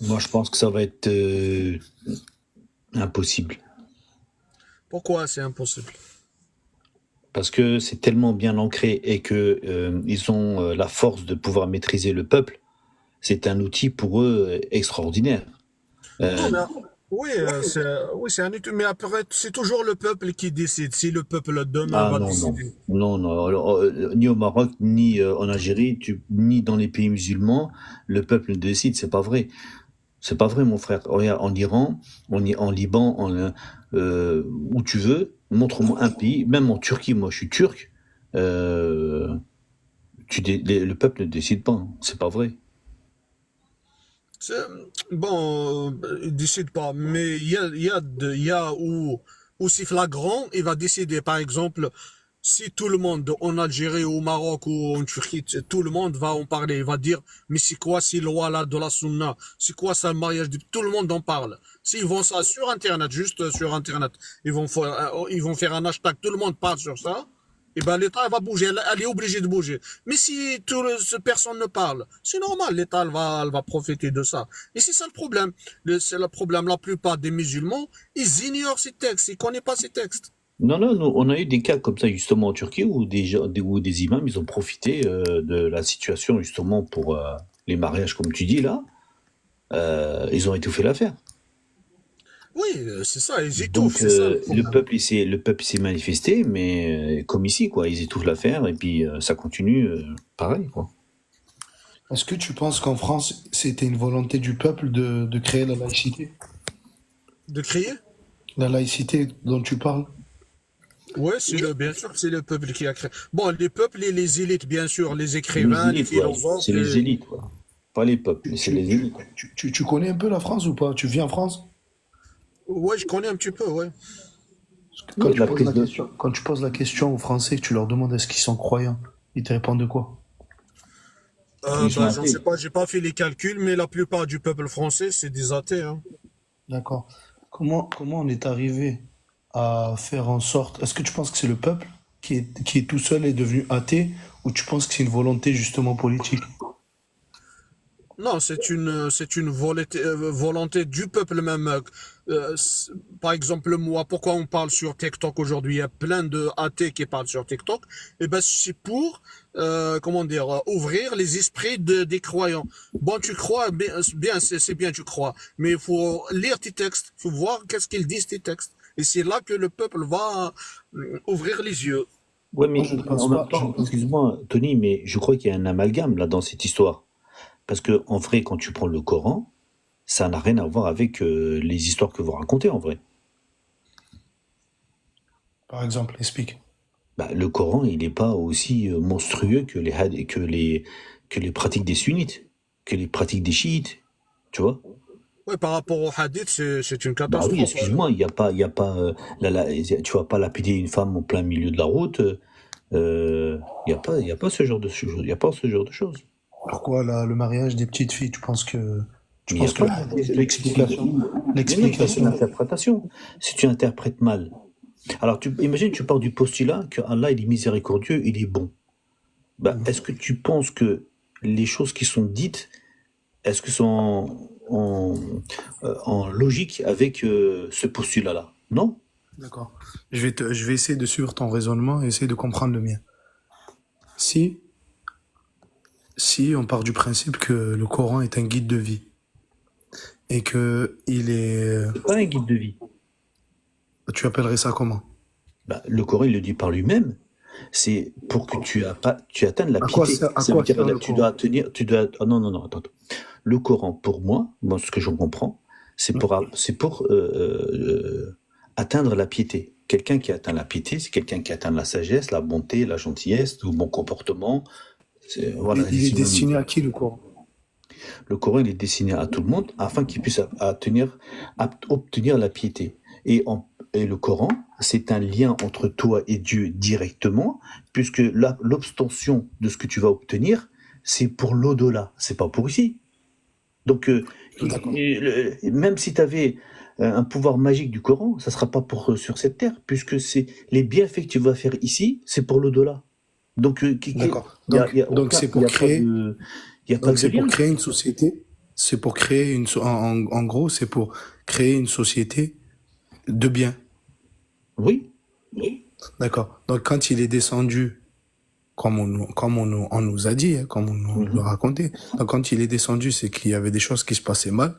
S2: Moi, je pense que ça va être impossible.
S1: Pourquoi c'est impossible?
S2: Parce que c'est tellement bien ancré et que ils ont la force de pouvoir maîtriser le peuple. C'est un outil pour eux extraordinaire.
S1: Non, mais Oui, c'est un mais après, c'est toujours le peuple qui décide. Si le peuple demain
S2: Ah
S1: va
S2: non, non.
S1: décider.
S2: Non, non. Alors, ni au Maroc, ni en Algérie, ni dans les pays musulmans, le peuple ne décide. C'est pas vrai. C'est pas vrai, mon frère. Regarde, en Iran, en Liban, où tu veux, montre-moi un pays, même en Turquie, moi je suis turc, euh, le peuple ne décide pas, hein. C'est pas vrai.
S1: C'est- Bon, il décide pas, mais il y a où c'est flagrant, il va décider. Par exemple, si tout le monde en Algérie, au Maroc ou en Turquie, tout le monde va en parler, il va dire, mais c'est quoi ces lois-là de la sunna? C'est quoi ça le mariage? Tout le monde en parle. S'ils vont ça sur Internet, juste sur Internet, ils vont faire un hashtag, tout le monde parle sur ça. Et ben l'État va bouger, elle est obligée de bouger. Mais si personne ne parle, c'est normal, l'État elle va profiter de ça. Et c'est ça le problème. C'est le problème. La plupart des musulmans, ils ignorent ces textes, ils connaissent pas ces textes.
S2: Non, non, nous, on a eu des cas comme ça justement en Turquie où où des imams, ils ont profité de la situation justement pour les mariages, comme tu dis là. Ils ont étouffé l'affaire.
S1: Oui, c'est ça, ils étouffent,
S2: Donc
S1: c'est ça le problème.
S2: le peuple s'est manifesté, mais comme ici quoi, ils étouffent l'affaire et puis ça continue pareil quoi.
S5: Est-ce que tu penses qu'en France, c'était une volonté du peuple de créer la laïcité?
S1: De crier?
S5: La laïcité dont tu parles?
S1: Ouais, bien sûr, c'est le peuple qui a créé. Bon, les peuples et les élites, bien sûr, les
S2: Les
S1: écrivains, les
S2: élites, ouais.
S1: philosophes,
S2: C'est les élites, quoi. Pas les peuples, mais
S5: Tu,
S2: c'est
S5: tu,
S2: les
S5: tu,
S2: élites.
S5: tu connais un peu la France ou pas? Tu vis en France?
S1: ouais, je connais un petit peu, ouais.
S5: Quand
S2: Oui,
S5: tu
S2: la
S5: poses
S2: prise
S5: la
S2: de...
S5: question, quand tu poses la question aux Français, que tu leur demandes est-ce qu'ils sont croyants, ils te répondent de quoi?
S2: Ils sont
S1: J'en sais
S2: athées.
S1: pas, j'ai pas fait les calculs, mais la plupart du peuple français, c'est des athées, hein.
S5: D'accord. Comment on est arrivé à faire en sorte... Est-ce que tu penses que c'est le peuple qui est tout seul et devenu athée, ou tu penses que c'est une volonté justement politique?
S1: Non, c'est une volonté du peuple même. Par exemple, moi, pourquoi on parle sur TikTok aujourd'hui? Il y a plein de athées qui parlent sur TikTok. Et ben, c'est pour, comment dire, ouvrir les esprits des croyants. Bon, tu crois, bien, c'est bien, tu crois. Mais il faut lire tes textes. Il faut voir qu'est-ce qu'ils disent tes textes. Et c'est là que le peuple va ouvrir les yeux.
S2: Ouais,
S5: Moi, je ne
S2: mais en
S5: pense
S2: même
S5: pas. Je ne
S2: temps,
S5: pense...
S2: excuse-moi, Tony, mais je crois qu'il y a un amalgame là dans cette histoire. Parce que en vrai, quand tu prends le Coran, ça n'a rien à voir avec les histoires que vous racontez en vrai.
S5: Par exemple, explique.
S2: Bah, le Coran, il n'est pas aussi monstrueux que que les pratiques des sunnites, que les pratiques des chiites, tu vois?
S1: Ouais, par rapport au hadith, c'est une
S2: Bah oui,
S1: catastrophe.
S2: excuse-moi, il y a pas, tu vas pas lapider une femme en plein milieu de la route. Il y a pas ce genre de choses. Il y a pas ce genre de choses.
S5: Pourquoi le mariage des petites filles, tu
S2: Mais il y a
S5: penses que
S2: pas de mariage avec une petite fille. Mais non, ça c'est
S5: l'explication,
S2: l'interprétation. Si tu interprètes mal. Alors, imagine, tu pars du postulat que Allah, il est miséricordieux, il est bon. Bah, est-ce que tu penses que les choses qui sont dites, est-ce que sont en logique avec ce postulat-là? Non?
S5: d'accord. Je vais essayer de suivre ton raisonnement et essayer de comprendre le mien. Si, si on part du principe que le Coran est un guide de vie et que il est,
S2: C'est pas un guide de vie.
S5: tu appellerais ça comment?
S2: Bah, le Coran, il le dit par lui-même. C'est pour que tu atteignes la piété.
S5: À
S2: Ça veut
S5: quoi
S2: dire
S5: sert
S2: là,
S5: le Coran?
S2: ah non, non, non, attends. Le Coran, pour moi, ce que je comprends, c'est pour atteindre la piété. Quelqu'un qui atteint la piété, c'est quelqu'un qui atteint la sagesse, la bonté, la gentillesse, le bon comportement. Voilà, les
S5: Il est
S2: synonymes.
S5: destiné à qui le Coran?
S2: Le Coran, il est destiné à tout le monde afin qu'il puisse obtenir la piété. Et le Coran, c'est un lien entre toi et Dieu directement, puisque l'obtention de ce que tu vas obtenir, c'est pour l'au-delà, c'est pas pour ici. Donc,
S5: D'accord.
S2: même si tu avais un pouvoir magique du Coran, ça sera pas pour sur cette terre, puisque c'est les bienfaits que tu vas faire ici, c'est pour l'au-delà. Donc,
S5: D'accord. Donc
S2: aucun,
S5: c'est pour créer,
S2: il y a pas
S5: donc
S2: de
S5: c'est pour
S2: lien.
S5: créer une société. C'est pour créer en gros, c'est pour créer une société de biens.
S2: Oui,
S5: D'accord. Donc quand il est descendu, on nous a dit, hein, comme on nous l'a
S2: mhm,
S5: raconté, donc quand il est descendu, c'est qu'il y avait des choses qui se passaient mal.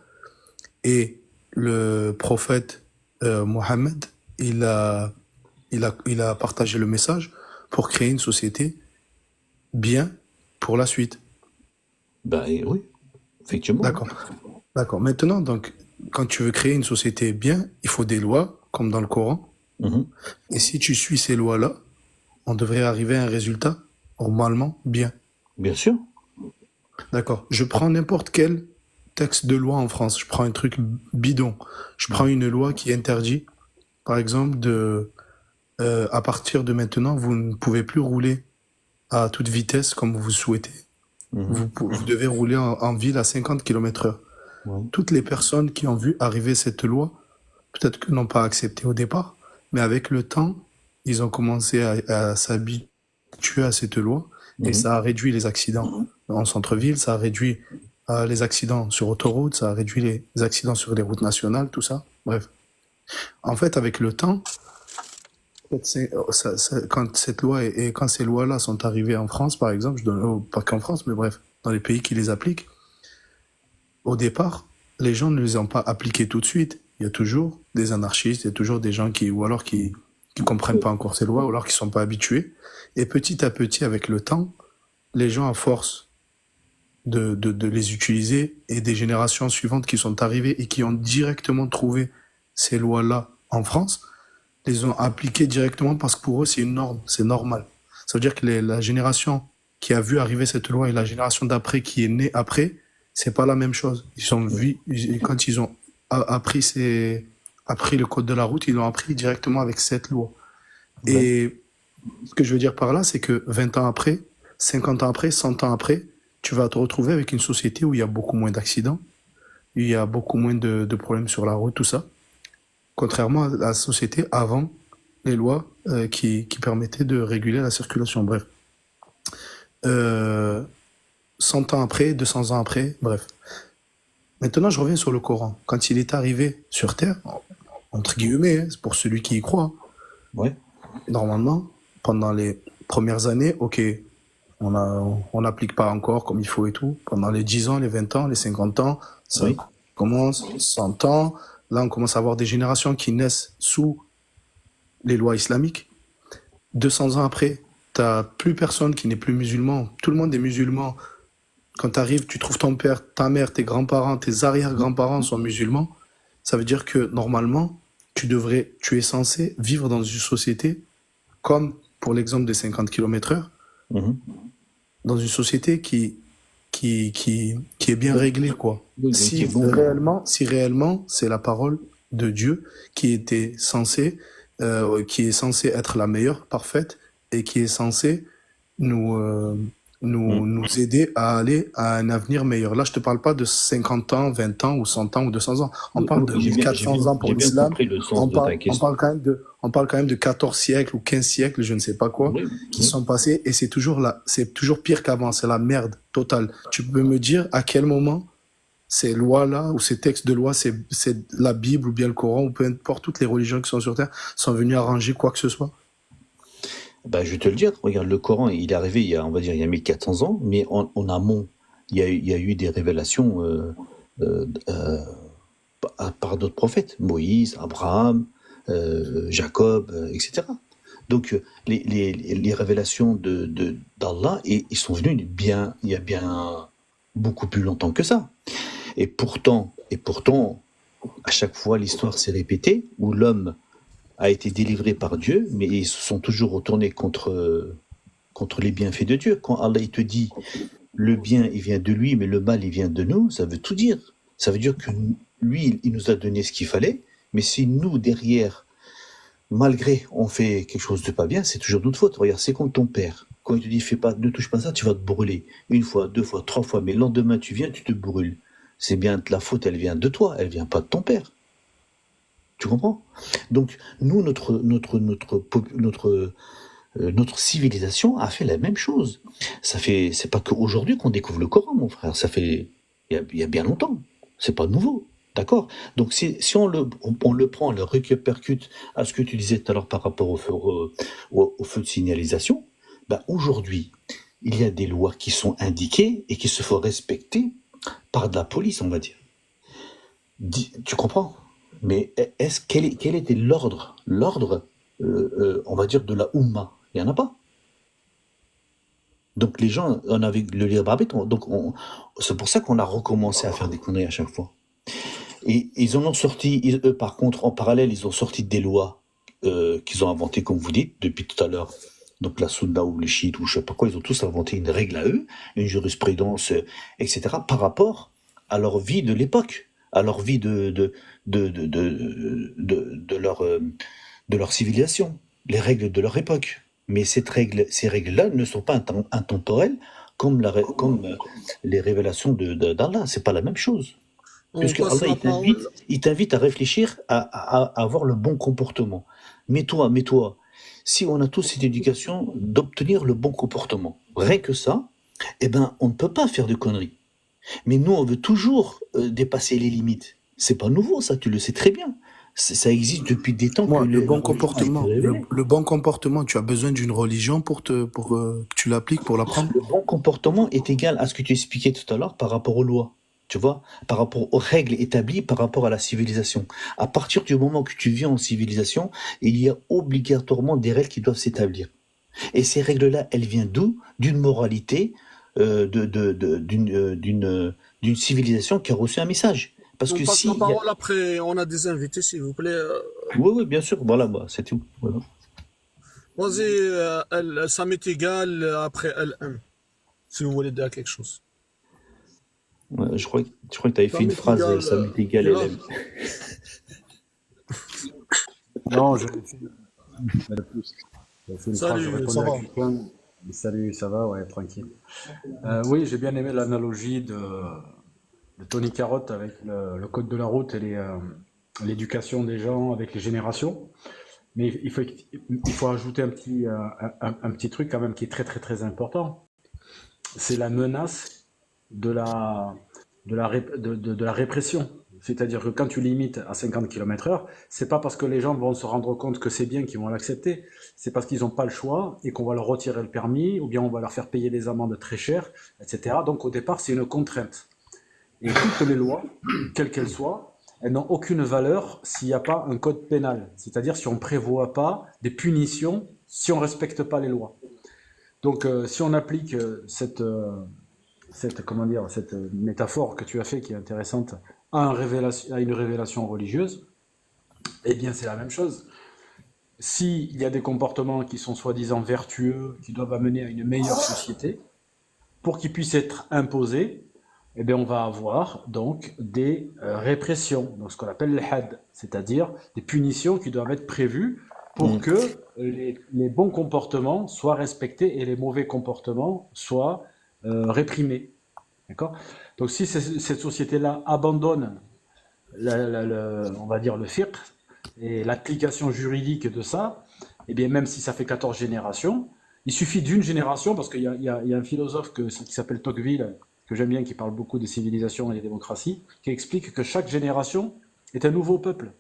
S5: Et le prophète Mohammed, il a partagé le message pour créer une société bien pour la suite.
S2: Oui, effectivement.
S5: D'accord. D'accord. Maintenant, donc, quand tu veux créer une société bien, il faut des lois, comme dans le Coran.
S2: Mhm.
S5: Et si tu suis ces lois-là, on devrait arriver à un résultat normalement bien.
S2: Bien sûr.
S5: D'accord. Je prends n'importe quel texte de loi en France. Je prends un truc bidon. Je prends une loi qui interdit, par exemple, à partir de maintenant, vous ne pouvez plus rouler à toute vitesse comme vous souhaitez.
S2: Mhm.
S5: Vous devez rouler en ville à 50 km/h.
S2: Ouais.
S5: Toutes les personnes qui ont vu arriver cette loi, peut-être que n'ont pas accepté au départ, mais avec le temps, ils ont commencé à s'habituer à cette loi et
S2: Mhm.
S5: ça a réduit les accidents en centre-ville, ça a réduit les accidents sur autoroute, ça a réduit les accidents sur les routes nationales, tout ça. Bref. En fait, avec le temps, quand cette loi et quand ces lois-là sont arrivées en France, par exemple, pas qu'en France, mais bref, dans les pays qui les appliquent, au départ, les gens ne les ont pas appliquées tout de suite. Il y a toujours des anarchistes, il y a toujours des gens qui comprennent pas encore ces lois, ou alors qui sont pas habitués. Et petit à petit, avec le temps, les gens, à force de les utiliser, et des générations suivantes qui sont arrivées et qui ont directement trouvé ces lois-là en France, les ont appliquées directement parce que pour eux, c'est une norme, c'est normal. Ça veut dire que la génération qui a vu arriver cette loi et la génération d'après qui est née après, c'est pas la même chose. Quand ils ont appris le code de la route, ils l'ont appris directement avec cette loi.
S2: Ouais.
S5: Et ce que je veux dire par là, c'est que 20 ans après, 50 ans après, 100 ans après, tu vas te retrouver avec une société où il y a beaucoup moins d'accidents, il y a beaucoup moins de problèmes sur la route, tout ça. Contrairement à la société avant les lois qui permettaient de réguler la circulation. Bref. 100 ans après, 200 ans après, bref. Maintenant, je reviens sur le Coran. Quand il est arrivé sur Terre, entre guillemets, c'est pour celui qui y croit,
S2: Ouais.
S5: normalement, pendant les premières années, ok, on n'applique pas encore comme il faut et tout. Pendant les 10 ans, les 20 ans, les 50 ans, ça
S2: Oui.
S5: commence, 100 ans. Là, on commence à avoir des générations qui naissent sous les lois islamiques. 200 ans après, t'as plus personne qui n'est plus musulman. Tout le monde est musulman. Quand tu arrives, tu trouves ton père, ta mère, tes grands-parents, tes arrière-grands-parents sont musulmans. Ça veut dire que normalement, tu es censé vivre dans une société comme pour l'exemple des 50 km/h,
S2: Mhm.
S5: dans une société qui est bien réglée, quoi.
S2: Oui,
S5: Si
S2: donc, bon.
S5: réellement c'est la parole de Dieu qui est censée être la meilleure, parfaite, et qui est censée nous aider à aller à un avenir meilleur. Là, je te parle pas de 50 ans, 20 ans, ou 100 ans, ou 200 ans. On parle de
S2: Oui, j'ai
S5: 1400 ans pour
S2: j'ai bien
S5: l'islam.
S2: compris le sens
S5: On
S2: de ta
S5: parle
S2: question.
S5: on parle quand même de 14 siècles ou 15 siècles, je ne sais pas quoi,
S2: Oui,
S5: qui
S2: oui.
S5: sont passés, et c'est toujours pire qu'avant. C'est la merde totale. Tu peux me dire à quel moment ces lois-là, ou ces textes de loi, c'est la Bible ou bien le Coran, ou peu importe, toutes les religions qui sont sur Terre, sont venues arranger quoi que ce soit?
S2: Je vais te le dire, regarde, le Coran, il est arrivé il y a, on va dire, il y a 1400 ans, mais en amont, il y a eu des révélations euh, euh, par d'autres prophètes, Moïse, Abraham, Jacob, etc. Donc, les révélations d'Allah, ils sont venues il y a bien beaucoup plus longtemps que ça. Et pourtant, à chaque fois, l'histoire s'est répétée, où l'homme a été délivré par Dieu, mais ils se sont toujours retournés contre les bienfaits de Dieu. Quand Allah il te dit le bien il vient de lui, mais le mal il vient de nous, ça veut tout dire. Ça veut dire que lui il nous a donné ce qu'il fallait, mais si nous derrière, malgré on fait quelque chose de pas bien, c'est toujours notre faute. Regarde, c'est comme ton père. Quand il te dit ne touche pas ça, tu vas te brûler. Une fois, deux fois, trois fois, mais le lendemain tu viens, tu te brûles. C'est bien la faute, elle vient de toi, elle vient pas de ton père. Tu comprends? Donc, nous, notre civilisation a fait la même chose. C'est pas qu'aujourd'hui qu'on découvre le Coran, mon frère. Ça fait, il y a bien longtemps. C'est pas nouveau. D'accord? Donc, si on le prend, on le répercute à ce que tu disais tout à l'heure par rapport au feu de signalisation, aujourd'hui, il y a des lois qui sont indiquées et qui se font respecter par de la police, on va dire. Tu comprends? Mais quel était l'ordre, on va dire, de la Oumma? Il n'y en a pas. Donc les gens, on avait le libre arbitre, c'est pour ça qu'on a recommencé à faire des conneries à chaque fois. Et ils en ont sorti, eux, par contre, en parallèle, ils ont sorti des lois qu'ils ont inventées, comme vous dites, depuis tout à l'heure. Donc la Sunna ou les chiites ou je sais pas quoi, ils ont tous inventé une règle à eux, une jurisprudence, etc., par rapport à leur vie de l'époque, à leur vie de leur civilisation, les règles de leur époque. Mais ces règles-là ne sont pas intemporelles comme, les révélations d'Allah. C'est pas la même chose.
S1: On
S2: Puisque
S1: passe
S2: Allah,
S1: la parole.
S2: il t'invite à réfléchir à avoir le bon comportement. Mais toi, si on a tous cette éducation d'obtenir le bon comportement, rien que ça, eh ben, on ne peut pas faire de conneries. Mais nous, on veut toujours dépasser les limites. C'est pas nouveau, ça, tu le sais très bien. Ça existe depuis des temps que
S5: Moi, le
S2: la
S5: bon
S2: religion a été
S5: comportement,
S2: révélée.
S5: le bon comportement, tu as besoin d'une religion pour que tu l'appliques, pour l'apprendre?
S2: Le bon comportement est égal à ce que tu expliquais tout à l'heure par rapport aux lois. Tu vois, par rapport aux règles établies, par rapport à la civilisation. À partir du moment que tu vis en civilisation, il y a obligatoirement des règles qui doivent s'établir. Et ces règles-là, elles viennent d'où? D'une moralité, d'une civilisation qui a reçu un message. Parce
S1: On
S2: que
S1: passe la
S2: si...
S1: parole après. On a des invités, s'il vous plaît.
S2: Oui, oui, bien sûr, voilà, bah, c'est tout. Voilà.
S1: Vas-y, ça m'est égal après LM, si vous voulez dire quelque chose.
S2: Ouais, je crois que tu avais
S1: Ça
S2: fait une
S1: m'est
S2: phrase,
S1: égal.
S2: ça m'est égal,
S1: Là,
S2: LM.
S6: Non, j'avais fait de plus. J'avais fait une phrase, je
S1: salut,
S6: répondais
S1: ça
S6: à
S1: va?
S6: quelqu'un. Salut, ça va? Ouais, tranquille. Oui, j'ai bien aimé l'analogie de Tony Carotte avec le code de la route et l'éducation des gens avec les générations. Mais il faut ajouter un petit truc quand même qui est très très très important. C'est la menace de la répression. C'est-à-dire que quand tu limites à 50 km/h, c'est pas parce que les gens vont se rendre compte que c'est bien qu'ils vont l'accepter, c'est parce qu'ils n'ont pas le choix et qu'on va leur retirer le permis, ou bien on va leur faire payer des amendes très chères, etc. Donc au départ, c'est une contrainte. Et toutes les lois, quelles qu'elles soient, elles n'ont aucune valeur s'il n'y a pas un code pénal. C'est-à-dire si on ne prévoit pas des punitions si on ne respecte pas les lois. Donc si on applique cette métaphore que tu as fait qui est intéressante à une révélation religieuse, eh bien c'est la même chose. S'il y a des comportements qui sont soi-disant vertueux, qui doivent amener à une meilleure société, pour qu'ils puissent être imposés, eh bien on va avoir donc des répressions, donc ce qu'on appelle le had, c'est-à-dire des punitions qui doivent être prévues pour que les bons comportements soient respectés et les mauvais comportements soient réprimés. D'accord? Donc si cette société-là abandonne, on va dire, le fiqh et l'application juridique de ça, eh bien même si ça fait 14 générations, il suffit d'une génération, parce qu'il y a un philosophe qui s'appelle Tocqueville, que j'aime bien, qui parle beaucoup des civilisations et des démocraties, qui explique que chaque génération est un nouveau peuple.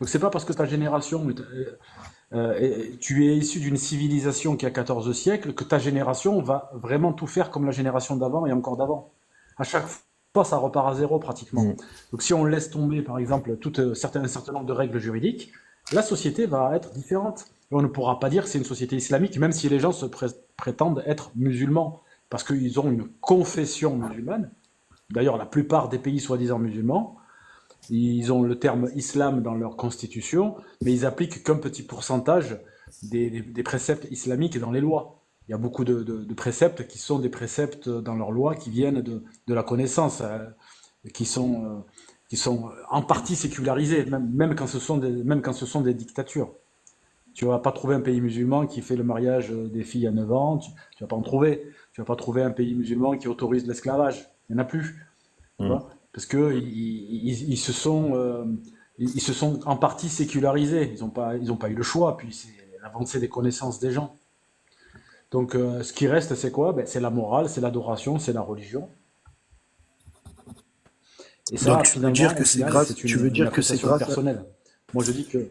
S6: Donc c'est pas parce que ta génération, tu es issu d'une civilisation qui a 14 siècles, que ta génération va vraiment tout faire comme la génération d'avant et encore d'avant. À chaque fois, ça repart à zéro pratiquement. Donc si on laisse tomber, par exemple, un certain nombre de règles juridiques, la société va être différente. Et on ne pourra pas dire que c'est une société islamique, même si les gens se prétendent être musulmans, parce qu'ils ont une confession musulmane. D'ailleurs, la plupart des pays soi-disant musulmans, ils ont le terme islam dans leur constitution, mais ils appliquent qu'un petit pourcentage des préceptes islamiques dans les lois. Il y a beaucoup de préceptes qui sont des préceptes dans leurs lois qui viennent de la connaissance, qui sont en partie sécularisés, même quand ce sont des dictatures. Tu ne vas pas trouver un pays musulman qui fait le mariage des filles à 9 ans, tu ne vas pas en trouver. Tu ne vas pas trouver un pays musulman qui autorise l'esclavage. Il n'y en a plus. Tu vois, parce qu'ils se sont en partie sécularisés. Ils n'ont pas eu le choix. Puis c'est l'avancée des connaissances des gens. Donc ce qui reste, c'est quoi? C'est la morale, c'est l'adoration, c'est la religion. Et ça,
S5: Donc tu veux dire que c'est grâce,
S6: tu veux dire que c'est grâce personnelle. Moi, je dis que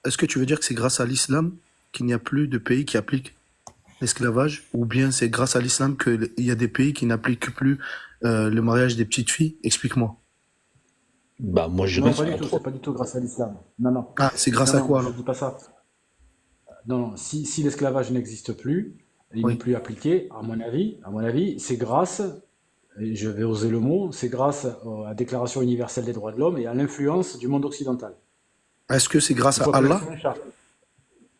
S5: est-ce que tu veux dire que c'est grâce à l'islam qu'il n'y a plus de pays qui appliquent l'esclavage, ou bien c'est grâce à l'islam qu'il y a des pays qui n'appliquent plus le mariage des petites filles? Explique-moi.
S2: Bah, moi, je
S6: Non,
S2: reste
S6: pas du
S2: à
S6: tout,
S2: trois.
S6: c'est pas du tout grâce à l'islam. Non, non.
S5: Ah, c'est grâce
S6: Non,
S5: à
S6: non,
S5: quoi
S6: je
S5: alors?
S6: dis pas ça. Non, non, si l'esclavage n'existe plus, il n'est
S5: Oui.
S6: plus appliqué, à mon avis, c'est grâce, et je vais oser le mot, c'est grâce à la Déclaration universelle des droits de l'homme et à l'influence du monde occidental.
S5: Est-ce que c'est grâce
S6: Il
S5: à
S6: faut appeler
S5: Allah?
S6: ça un chat.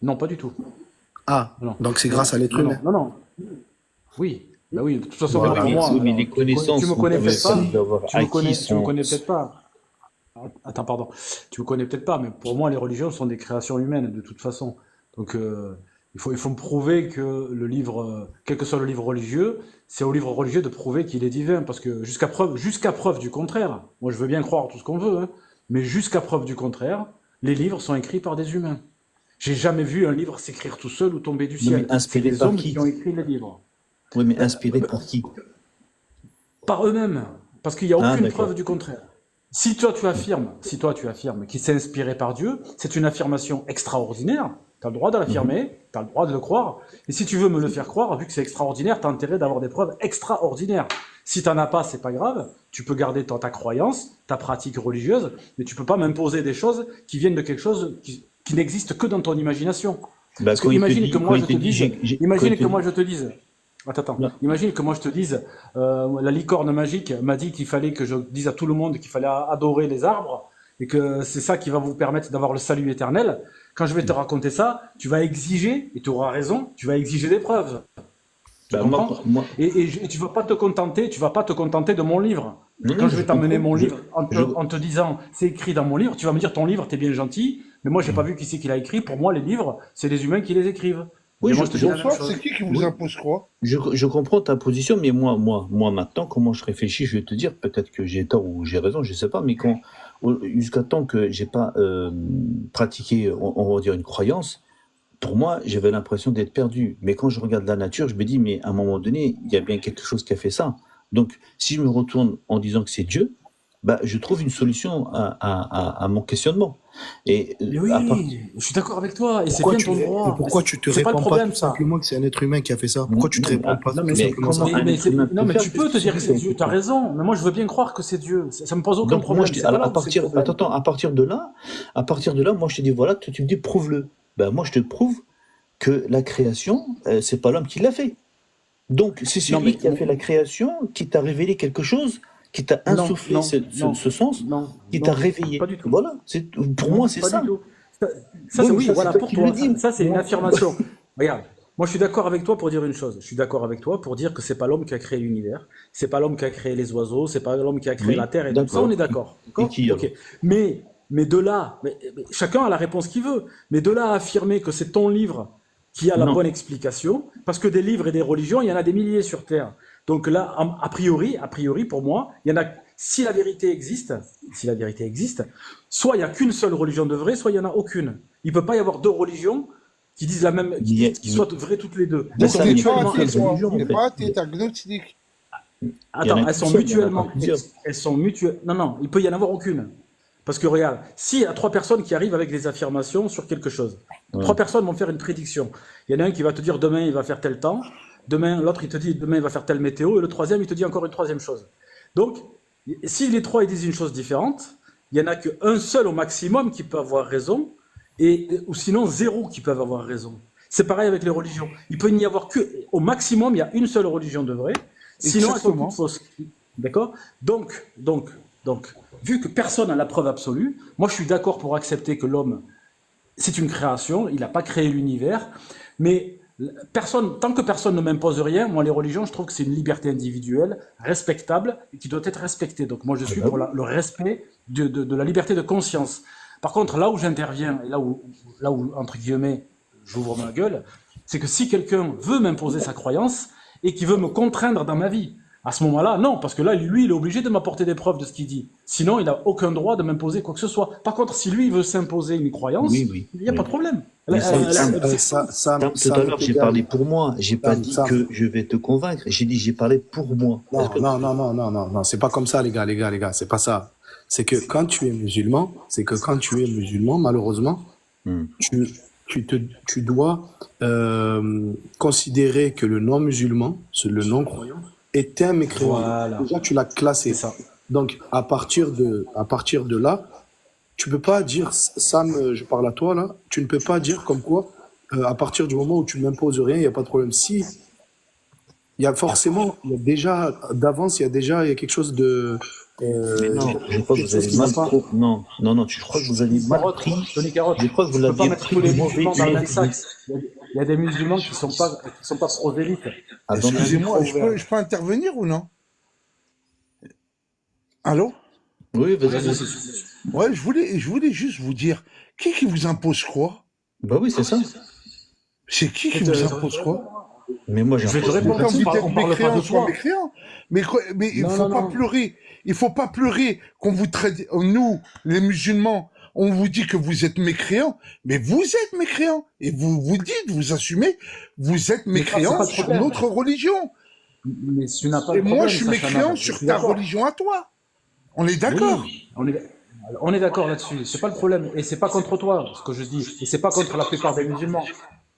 S6: Non, pas du tout.
S5: Ah,
S6: Non,
S5: donc c'est
S6: non,
S5: grâce à l'être
S6: non, non,
S5: humain.
S6: non, non. Oui, bah oui, de toute façon,
S5: Voilà.
S6: moi, pour
S2: Mais,
S6: moi,
S2: oui, mais les
S6: tu
S2: connaissances
S6: me
S2: qu'on
S6: connais
S2: pouvait
S6: peut-être pas,
S2: avoir
S6: tu me connais,
S2: acquises
S6: tu me
S2: sont.
S6: connais peut-être pas. Attends, pardon. Tu me connais peut-être pas, mais pour moi, les religions sont des créations humaines, de toute façon. Donc, il faut me prouver que le livre, quel que soit le livre religieux, c'est au livre religieux de prouver qu'il est divin. Parce que jusqu'à preuve du contraire, moi je veux bien croire tout ce qu'on veut, hein, mais jusqu'à preuve du contraire, les livres sont écrits par des humains. J'ai jamais vu un livre s'écrire tout seul ou tomber du
S2: Non, mais
S6: ciel. C'est
S2: inspiré
S6: les
S2: par
S6: hommes
S2: qui?
S6: qui ont écrit les livres.
S2: Oui, mais inspiré par qui?
S6: Par eux-mêmes, parce qu'il n'y a
S2: Ah,
S6: aucune
S2: d'accord.
S6: preuve du contraire. Si toi tu affirmes qu'il s'est inspiré par Dieu, c'est une affirmation extraordinaire. Tu as le droit de l'affirmer, tu as le droit de le croire. Et si tu veux me le faire croire, vu que c'est extraordinaire, tu as intérêt d'avoir des preuves extraordinaires. Si tu n'en as pas, c'est pas grave. Tu peux garder ta croyance, ta pratique religieuse, mais tu peux pas m'imposer des choses qui viennent de quelque chose qui n'existe que dans ton imagination.
S2: Bah,
S6: Parce que
S2: quand il te
S6: imagine
S2: dit,
S6: que
S2: quand
S6: moi
S2: il
S6: je
S2: te
S6: te
S2: dit,
S6: dise,
S2: quand il
S6: imagine
S2: te
S6: que moi
S2: dit,
S6: je te dise, attends,
S2: non,
S6: imagine que moi je te dise, la licorne magique m'a dit qu'il fallait que je dise à tout le monde qu'il fallait adorer les arbres et que c'est ça qui va vous permettre d'avoir le salut éternel. Quand je vais te raconter ça, tu vas exiger, et tu auras raison, tu vas exiger des preuves. Tu
S2: bah,
S6: comprends?
S2: moi,
S6: Et tu vas pas te contenter de mon livre.
S2: non,
S6: Quand
S2: non,
S6: je
S2: je
S6: vais t'amener
S2: comprends,
S6: mon livre
S2: je,
S6: en te disant c'est écrit dans mon livre, tu vas me dire ton livre, t'es bien gentil, mais moi j'ai pas vu qui c'est qui l'a écrit. Pour moi, les livres, c'est les humains qui les écrivent.
S2: oui,
S6: Et moi je te dis la même
S7: Bonsoir,
S6: chose.
S7: c'est qui vous
S2: oui,
S7: impose quoi?
S2: je comprends ta position, mais moi, maintenant, comment je réfléchis, je vais te dire, peut-être que j'ai tort ou j'ai raison, je sais pas, mais jusqu'à temps que j'ai pas pratiqué, on va dire, une croyance, pour moi, j'avais l'impression d'être perdu. Mais quand je regarde la nature, je me dis, mais à un moment donné, il y a bien quelque chose qui a fait ça. Donc, si je me retourne en disant que c'est Dieu, bah, je trouve une solution à mon questionnement. Et
S6: Mais
S2: à part...
S6: oui, je suis d'accord avec toi, et c'est
S5: Pourquoi
S6: bien
S5: tu,
S6: ton
S5: et
S6: droit.
S5: pourquoi tu te
S6: C'est pas le
S5: réponds pas
S6: problème,
S5: tout
S6: ça.
S5: simplement que c'est un être humain qui a fait ça? Pourquoi tu te
S2: Non,
S5: réponds pas
S6: Non,
S5: tout
S6: mais,
S5: simplement ça?
S2: comment un être humain
S6: non,
S2: peut
S6: mais
S2: faire,
S6: tu peux te dire que c'est Dieu, tu as raison, mais moi je veux bien croire que c'est Dieu. Ça me pose aucun
S2: donc moi,
S6: problème, c'est pas là
S2: à
S6: où c'est le
S2: partir,
S6: problème.
S2: attends, à partir de là, moi je te dis voilà, toi, tu me dis prouve-le. Ben moi je te prouve que la création, c'est pas l'homme qui l'a fait. Donc c'est
S6: Non,
S2: celui
S6: mais
S2: qui a fait la création, qui t'a révélé quelque chose, qui t'a
S6: non,
S2: insufflé
S6: non,
S2: ce
S6: non,
S2: sens,
S6: non,
S2: qui t'a
S6: non,
S2: réveillé.
S6: pas du tout.
S2: Voilà, pour
S6: Non,
S2: moi c'est
S6: pas
S2: ça.
S6: du tout.
S2: Oui,
S6: C'est
S2: mais
S6: oui,
S2: ça c'est
S6: voilà,
S2: toi
S6: pour
S2: qui
S6: toi.
S2: le dis.
S6: Ça, c'est une
S2: Moi,
S6: affirmation. Regarde, moi je suis d'accord avec toi pour dire une chose. Je suis d'accord avec toi pour dire que c'est pas l'homme qui a créé l'univers, c'est pas l'homme qui a créé les oiseaux, c'est pas l'homme qui a créé
S2: oui,
S6: la terre et tout ça, on est d'accord.
S2: Et
S6: D'accord?
S2: qui alors?
S6: Ok. Mais de là, chacun a la réponse qu'il veut. Mais de là à affirmer que c'est ton livre qui a la
S2: Non.
S6: bonne explication, parce que des livres et des religions, il y en a des milliers sur Terre. Donc là, a priori, pour moi, il y en a. Si la vérité existe, soit il n'y a qu'une seule religion de vraie, soit il n'y en a aucune. Il ne peut pas y avoir deux religions qui disent la même, qui soient vraies toutes les deux.
S2: Mais
S6: Elles
S2: ça,
S6: sont
S2: mais
S7: T'es pas
S6: mutuellement
S7: athée,
S2: quelle
S7: toi.
S2: religion, en
S7: T'es
S2: fait?
S7: pas athée, t'es agnostique.
S2: Il y en
S6: Attends,
S2: a
S6: elles sont
S2: qu'une seule, il y en a
S6: mutuellement.
S2: pas plusieurs.
S6: Elles sont mutuelles. Non, il peut y en avoir aucune. Parce que regarde, s'il y a trois personnes qui arrivent avec des affirmations sur quelque chose,
S2: Ouais.
S6: trois personnes vont faire une prédiction. Il y en a un qui va te dire demain il va faire tel temps, demain l'autre il te dit demain il va faire telle météo, et le troisième il te dit encore une troisième chose. Donc, si les trois ils disent une chose différente, il y en a qu'un seul au maximum qui peut avoir raison, ou sinon zéro qui peuvent avoir raison. C'est pareil avec les religions. Il peut n'y avoir que, au maximum, il y a une seule religion de vraie, sinon elles sont
S7: Exactement.
S6: toutes fausses. D'accord? Donc, vu que personne n'a la preuve absolue, moi je suis d'accord pour accepter que l'homme, c'est une création, il n'a pas créé l'univers, mais tant que personne ne m'impose rien, moi les religions, je trouve que c'est une liberté individuelle, respectable, et qui doit être respectée. Donc moi je suis pour le respect de la liberté de conscience. Par contre, là où j'interviens, et là où, entre guillemets, j'ouvre ma gueule, c'est que si quelqu'un veut m'imposer sa croyance, et qui veut me contraindre dans ma vie, à ce moment-là, non, parce que là, lui, il est obligé de m'apporter des preuves de ce qu'il dit. Sinon, il n'a aucun droit de m'imposer quoi que ce soit. Par contre, si lui, il veut s'imposer une croyance,
S2: Oui,
S6: il n'y a pas de problème.
S2: Mais
S5: Sam,
S2: Sam, tout à l'heure, j'ai parlé pour moi. J'ai pas dit que je vais te convaincre. J'ai dit, j'ai parlé pour moi.
S5: Non, c'est pas comme ça, les gars, c'est pas ça. C'est que quand tu es musulman, malheureusement, tu dois considérer que le non-musulman, le non-croyant, est un mécréant.
S6: Voilà.
S5: Déjà, tu l'as classé.
S6: C'est ça.
S5: Donc, à partir de là, tu peux pas dire, Sam, je parle à toi là, tu ne peux pas dire comme quoi, à partir du moment où tu m'imposes rien, il n'y a pas de problème. Si, il y a forcément, il y a déjà, d'avance, il y a quelque chose de,
S2: Mais non, je crois que
S5: quelque
S2: vous
S5: chose
S2: avez
S5: qui va
S2: mal
S5: pas.
S2: Non, non, non, je crois que vous avez mal
S6: Carotte,
S2: pris.
S6: Tony Carotte,
S2: Je crois que vous
S6: tu peux pas
S2: l'aviez
S6: mettre
S2: pris
S6: tous les
S2: le mauvais.
S6: musulmans dans le même sac. Il y a des musulmans qui sont pas prosélytes.
S2: Attendez,
S7: Excusez-moi,
S6: trop ouvert.
S7: je peux intervenir ou non? Allô?
S2: oui, vas-y,
S6: Vas-y,
S2: vas-y.
S7: Ouais, je voulais juste vous dire, qui vous impose quoi?
S2: Bah oui, c'est ça.
S7: C'est qui
S6: Écoute,
S7: vous impose quoi?
S2: Mais moi,
S6: je vais te
S2: j'impose
S6: répondre.
S7: Quand
S2: personne.
S7: vous êtes
S6: On parle pas
S7: mécréant,
S6: de
S7: soit
S6: toi.
S7: mécréant. Mais il
S6: Non,
S7: faut
S6: non,
S7: pas
S6: non.
S7: pleurer. Il faut pas pleurer qu'on vous traite, nous, les musulmans, on vous dit que vous êtes mécréants, mais vous êtes mécréants. Et vous vous dites, vous assumez, vous êtes
S6: Mais ça, c'est
S7: mécréants
S6: pas le
S7: sur
S6: problème.
S7: notre religion.
S6: Mais tu n'as pas
S7: Et
S6: de problème,
S7: moi, je suis
S6: Sacha
S7: mécréant
S6: Nab. Je
S7: sur
S6: suis
S7: ta
S6: d'accord.
S7: religion à toi. On est d'accord?
S6: Oui, on est d'accord là-dessus. C'est pas le problème. Et c'est pas contre toi, ce que je dis. Et c'est pas contre la plupart des musulmans.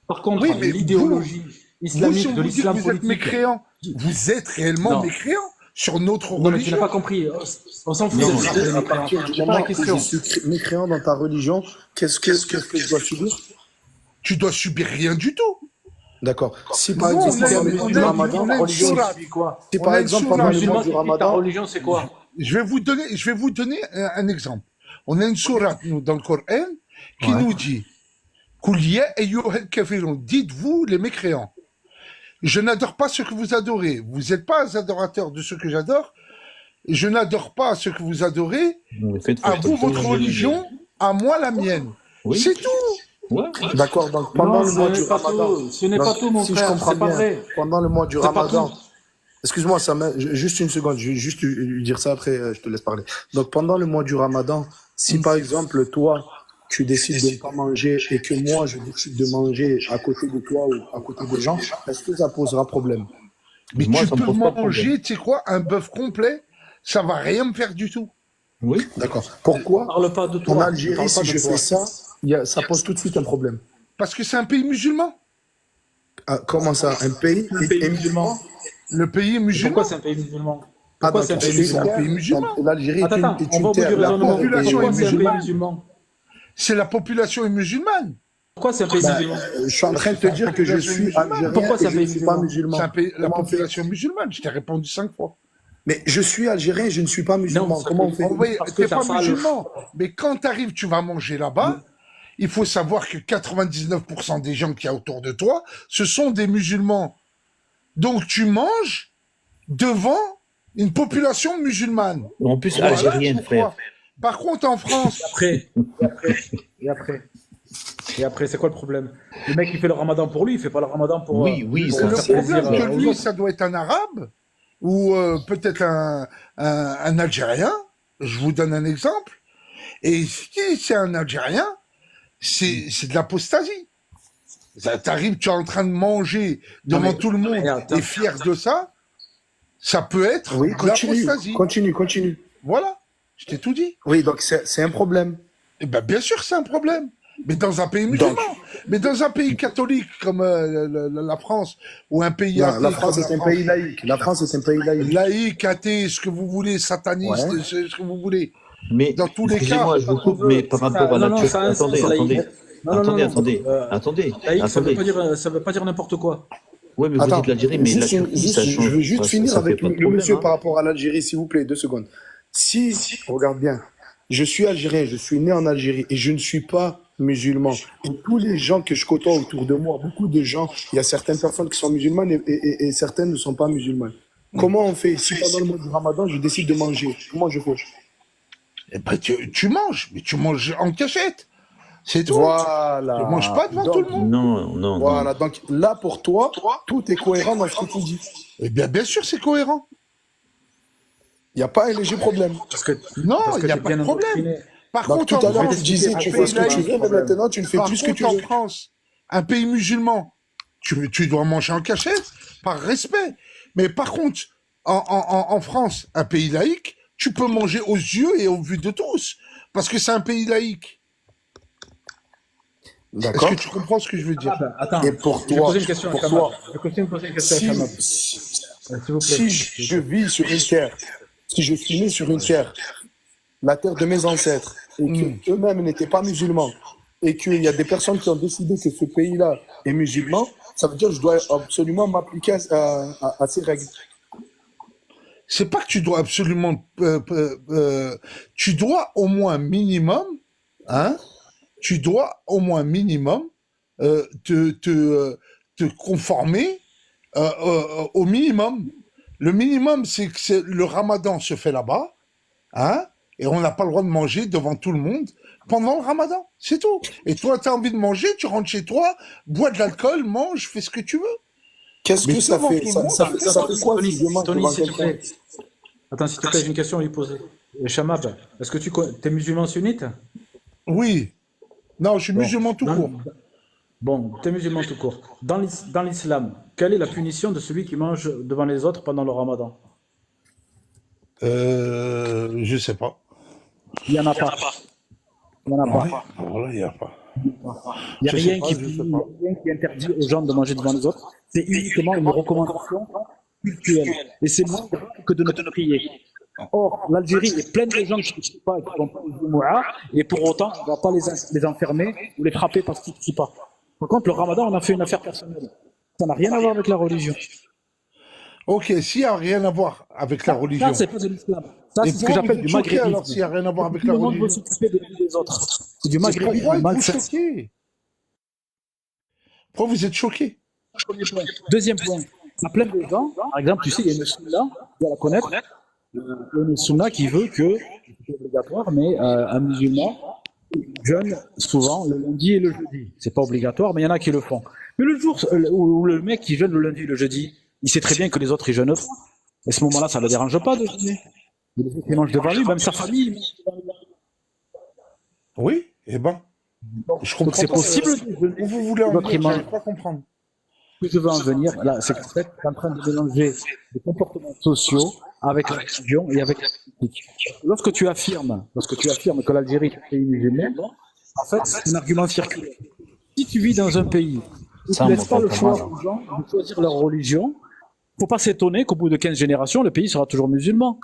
S6: Par contre,
S7: Oui, mais
S6: l'idéologie
S7: Vous, si
S6: islamique
S7: on
S6: de
S7: vous dit que
S6: l'islam
S7: vous êtes
S6: politique.
S7: mécréant, vous êtes réellement
S6: Non.
S7: mécréant sur notre
S6: Non, mais tu n'as
S7: religion.
S6: pas compris. On s'en fout
S2: Non,
S6: de
S5: C'est
S6: ça,
S5: juste
S6: les
S5: à
S6: mécréants.
S5: partir du
S6: C'est pas la
S5: moment où
S6: question.
S5: je suis mécréant dans ta religion, qu'est-ce que je dois subir?
S7: Tu dois subir rien du tout.
S5: D'accord. Si par
S7: Nous,
S5: exemple,
S7: on a
S5: pendant
S7: une-
S5: le mois
S7: on
S5: du
S7: a une-
S5: Ramadan,
S7: on a une
S6: religion,
S7: sourate.
S6: tu suis quoi?
S5: si
S7: On
S5: par
S7: a une
S5: exemple,
S7: sourate.
S5: pendant le
S6: Musulman
S5: mois
S6: qui
S5: du
S6: dit ta
S5: Ramadan,
S6: religion, c'est quoi?
S7: Je vais vous donner un exemple. On a une sourate, nous, dans le Coran, qui
S5: Ouais.
S7: nous dit, Qul ya ayyuhal kafirun, dites-vous les mécréants. Je n'adore pas ce que vous adorez. Vous n'êtes pas adorateurs de ce que j'adore. Je n'adore pas ce que vous adorez.
S2: Mais faites
S7: À
S2: votre
S7: vous, votre
S2: théologie.
S7: religion, à moi, la mienne.
S2: Oui.
S7: C'est tout.
S2: Ouais.
S5: d'accord, donc pendant
S6: Non,
S5: le
S6: ce
S5: mois du
S6: n'est pas
S5: Ramadan,
S6: tout. Ce n'est pas
S5: donc,
S6: tout, mon
S5: si je
S6: frère.
S5: comprends
S6: C'est pas
S5: bien,
S6: vrai.
S5: pendant le mois du
S6: C'est pas
S5: Ramadan,
S6: tout.
S5: excuse-moi, juste une seconde, je vais juste lui dire ça, après je te laisse parler. Donc pendant le mois du Ramadan, si par exemple toi, tu décides de ne pas manger et que moi, je décide de manger à côté de toi ou à côté des gens, est-ce que ça posera problème?
S7: Mais
S2: Moi,
S7: tu
S2: ça me
S7: peux
S2: pose pas de
S7: manger,
S2: problème.
S7: tu sais quoi, un bœuf complet, ça va rien me faire du tout.
S2: Oui.
S5: D'accord. Pourquoi?
S6: Parle pas de toi.
S5: En
S6: Parle
S5: Algérie,
S6: pas
S5: si
S6: de
S5: je
S6: toi.
S5: fais ça, ça pose tout de suite un problème.
S7: Parce que c'est un pays musulman.
S5: Ah, comment ça? Un pays est musulman?
S7: Le pays est musulman.
S6: Pourquoi c'est un pays musulman?
S5: Ah,
S6: Pourquoi
S5: donc
S6: c'est un pays
S7: c'est un
S6: musulman?
S7: pays musulman.
S5: L'Algérie est
S6: Attends,
S5: une,
S6: attends,
S5: est
S6: on
S5: une
S6: va au bout du
S5: terre. La
S6: raisonnement.
S7: population
S6: Pourquoi
S7: est
S6: c'est un pays
S7: musulmane.
S6: musulman?
S7: C'est la population est musulmane.
S6: Pourquoi c'est un pays
S5: Bah,
S6: musulman?
S5: je suis en train de te dire que je suis algérien
S6: Pourquoi c'est
S5: et
S6: un
S5: je
S6: pays
S5: ne suis pas
S6: musulman?
S5: musulman.
S7: C'est un pays, la
S5: Comment on fait?
S7: population est musulmane. Je t'ai répondu 5 fois.
S5: Mais je suis algérien et je ne suis pas musulman.
S6: Non, ça
S5: Comment on
S6: fait-
S5: fait?
S7: Oh, oui,
S6: Parce que
S7: t'es
S6: t'as
S7: pas
S6: pas le-
S7: musulman. Mais quand t'arrives, tu vas manger là-bas. Il faut savoir que 99% des gens qu'il y a autour de toi, ce sont des musulmans. Donc tu manges devant une population musulmane.
S2: En plus,
S7: Voilà
S2: algérienne,
S7: pourquoi.
S2: frère.
S7: Par contre, en France,
S6: Et après, c'est quoi le problème? Le mec, il fait le ramadan pour lui, il fait pas le ramadan pour.
S2: Oui, oui,
S6: pour
S2: ça,
S7: le
S6: faire
S2: c'est
S7: problème
S6: plaisir
S7: que
S6: aux
S7: lui,
S6: autres.
S7: ça doit être un arabe ou peut-être un Algérien. Je vous donne un exemple. Et si c'est un Algérien, c'est de l'apostasie. T'arrives, tu es en train de manger devant
S6: mais-
S7: tout le monde
S6: regarde,
S7: et fier de ça, ça peut être
S5: Oui,
S7: de
S5: continue,
S7: l'apostasie.
S5: continue.
S7: Voilà, je t'ai tout dit.
S5: Oui, donc c'est un problème.
S7: Eh ben, bien sûr, c'est un problème. Mais dans un pays musulman. Mais dans un pays catholique comme la France, ou un pays
S5: Non,
S7: athée
S5: la France
S7: comme
S5: est un pays laïque. La France est un pays laïque.
S7: laïque, athée, ce que vous voulez, sataniste,
S5: Ouais.
S7: ce que vous voulez.
S2: Mais,
S7: Dans tous les
S2: excusez-moi,
S7: cas,
S2: je vous coupe, mais par rapport à la
S6: non,
S2: Turquie.
S6: ça a un sens,
S2: Attendez,
S6: laïque.
S2: attendez.
S6: Non, non,
S2: Attendez,
S6: non,
S2: attendez.
S6: euh,
S2: Attendez.
S6: Laïque,
S2: Attendez.
S6: ça veut pas dire n'importe quoi.
S2: Oui, mais vous
S5: Attends,
S2: dites l'Algérie, mais la
S5: juste une-
S2: Turquie,
S5: juste-
S2: ça change.
S5: je veux juste
S2: ça
S5: finir
S2: fait
S5: avec
S2: pas de
S5: le
S2: problème,
S5: monsieur
S2: hein.
S5: par rapport à l'Algérie, s'il vous plaît, 2 secondes. Si, regarde bien, je suis algérien, je suis né en Algérie et je ne suis pas musulman. Et tous les gens que je côtoie autour de moi, beaucoup de gens, il y a certaines personnes qui sont musulmanes et certaines ne sont pas musulmanes. Comment on fait? Si pendant le mois du Ramadan, je décide de manger, comment je fais?
S7: eh ben, tu manges, mais tu manges en cachette. C'est tout.
S5: Voilà.
S7: Tu manges pas devant
S5: Donc,
S7: tout le monde.
S2: Non, non,
S5: Voilà, donc là pour toi, tout est cohérent dans ce que tu dis.
S7: Eh bien, bien sûr, c'est cohérent.
S5: Il n'y a pas un léger problème.
S6: Parce que,
S7: Non,
S6: parce que
S7: il n'y a
S6: t'es
S7: pas de
S6: bien
S7: problème.
S6: endoctriné.
S7: Par
S5: Donc
S7: contre,
S5: tout à
S7: en
S5: l'heure,
S7: France,
S5: tu disais,
S7: un
S5: tu
S7: pays
S5: fais ce que tu
S7: laïque,
S5: veux, mais maintenant tu ne fais
S7: Par
S5: plus ce que
S7: contre,
S5: tu
S7: en
S5: veux.
S7: France, un pays musulman, tu dois manger en cachette, par respect. Mais par contre, en France, un pays laïque, tu peux manger aux yeux et aux vues de tous. Parce que c'est un pays laïque. Est-ce
S5: D'accord.
S7: que tu comprends ce que je veux dire?
S6: Ah, bah, attends,
S5: Et pour
S6: je vais
S5: toi,
S6: poser une question à
S5: pour
S6: Kamal.
S5: toi,
S6: Je vais poser une question à Kamal.
S5: si,
S6: S'il vous plaît.
S5: si je vis sur une terre
S3: si je suis né sur une terre, la terre de mes ancêtres, et qu'eux-mêmes n'étaient pas musulmans, et qu'il y a des personnes qui ont décidé que ce pays-là est musulman, ça veut dire que je dois absolument m'appliquer à ces règles.
S7: C'est pas que tu dois absolument, tu dois au moins minimum, hein, tu dois au moins minimum te conformer au minimum. Le minimum, c'est que le ramadan se fait là-bas, hein, et on n'a pas le droit de manger devant tout le monde pendant le ramadan, c'est tout. Et toi, tu as envie de manger, tu rentres chez toi, bois de l'alcool, mange, fais ce que tu veux.
S3: Qu'est-ce
S7: Mais
S3: que ça
S7: devant
S3: fait
S7: tout le
S3: ça,
S7: monde,
S3: ça fait, ça fait quoi si je demande
S6: Tony,
S3: devant
S6: s'il te
S3: quelqu'un?
S6: plaît. Attends, s'il te plaît, j'ai une question à lui poser. Shamab, est-ce que tu es musulman sunnite?
S7: Oui. Non, je suis
S6: Bon.
S7: musulman tout court.
S6: Bon, tu es musulman tout court. Dans l'islam, quelle est la punition de celui qui mange devant les autres pendant le ramadan?
S7: Je sais pas.
S6: Il n'y en a pas. Il n'y en a
S7: Ouais.
S6: pas.
S7: Alors là, il n'y a pas.
S6: Il n'y a
S7: Je sais
S6: rien
S7: pas,
S6: qui
S7: je sais
S6: punit,
S7: pas.
S6: il y a rien qui interdit aux gens de manger devant les autres. C'est uniquement une recommandation culturelle. Et c'est moins grave que de ne pas prier. Or, l'Algérie est pleine de gens qui ne prient pas et qui ne font pas le Jumu'ah, et pour autant, on ne va pas les enfermer ou les frapper parce qu'ils ne prient pas. Par contre, le ramadan, on a fait une affaire personnelle. Ça n'a rien à voir avec la religion.
S7: Ok, s'il n'y a rien à voir avec la religion.
S6: Ça, c'est pas de l'islam. Ça,
S7: Et
S6: c'est ce que
S7: pourquoi
S6: j'appelle
S7: vous êtes
S6: du
S7: choqués alors
S6: maghrébisme.
S7: s'il n'y a rien à voir avec
S6: Tout
S7: la
S6: le monde veut
S7: religion?
S6: s'occuper de la vie des autres. C'est du
S7: Pourquoi
S6: maghrébisme
S7: êtes-vous
S6: malsain.
S7: choqués? Pourquoi vous êtes choqués?
S6: Premier point. Deuxième point, il y a plein de gens, par exemple, tu sais, il y a une sunna, tu dois la connaître, il y a une sunna qui veut que, c'est obligatoire, mais un musulman jeûne souvent le lundi et le jeudi. C'est pas obligatoire, mais il y en a qui le font. Mais le jour où le mec qui jeûne le lundi et le jeudi, il sait très bien que les autres ils jeûnent pas. Et à ce moment-là, ça ne le dérange pas de jeûner. Les autres ils mangent devant lui, même sa famille. Ils mangent devant lui.
S7: Oui, eh ben, je
S6: Donc
S7: comprends
S6: c'est
S7: pas.
S6: possible de jeûner.
S7: Où vous voulez en
S6: Votre
S7: venir?
S6: imam.
S7: J'arrive pas à comprendre.
S6: Ce que je veux en venir, là, c'est qu'en fait, tu es en train de mélanger les comportements sociaux avec la religion et avec la politique. Lorsque tu affirmes que l'Algérie est un pays musulman, en fait, c'est un argument circulaire. Si tu vis dans un pays où tu ne laisses pas le choix aux gens de choisir leur religion, il ne faut pas s'étonner qu'au bout de 15 générations, le pays sera toujours musulman.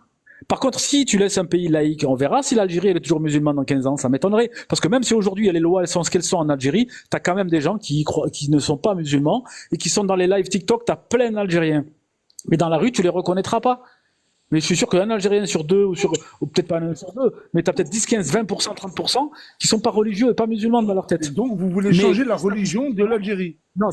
S6: Par contre, si tu laisses un pays laïque, on verra si l'Algérie elle est toujours musulmane dans 15 ans, ça m'étonnerait. Parce que même si aujourd'hui les lois elles sont ce qu'elles sont en Algérie, tu as quand même des gens qui ne sont pas musulmans et qui sont dans les lives TikTok, tu as plein d'Algériens. Mais dans la rue, tu les reconnaîtras pas. Mais je suis sûr qu'un Algérien sur deux, ou peut-être pas un sur deux, mais tu as peut-être 10, 15, 20%, 30% qui sont pas religieux et pas musulmans dans leur
S7: Et
S6: tête.
S7: donc, vous voulez
S6: Mais-
S7: changer la religion de l'Algérie?
S6: Non,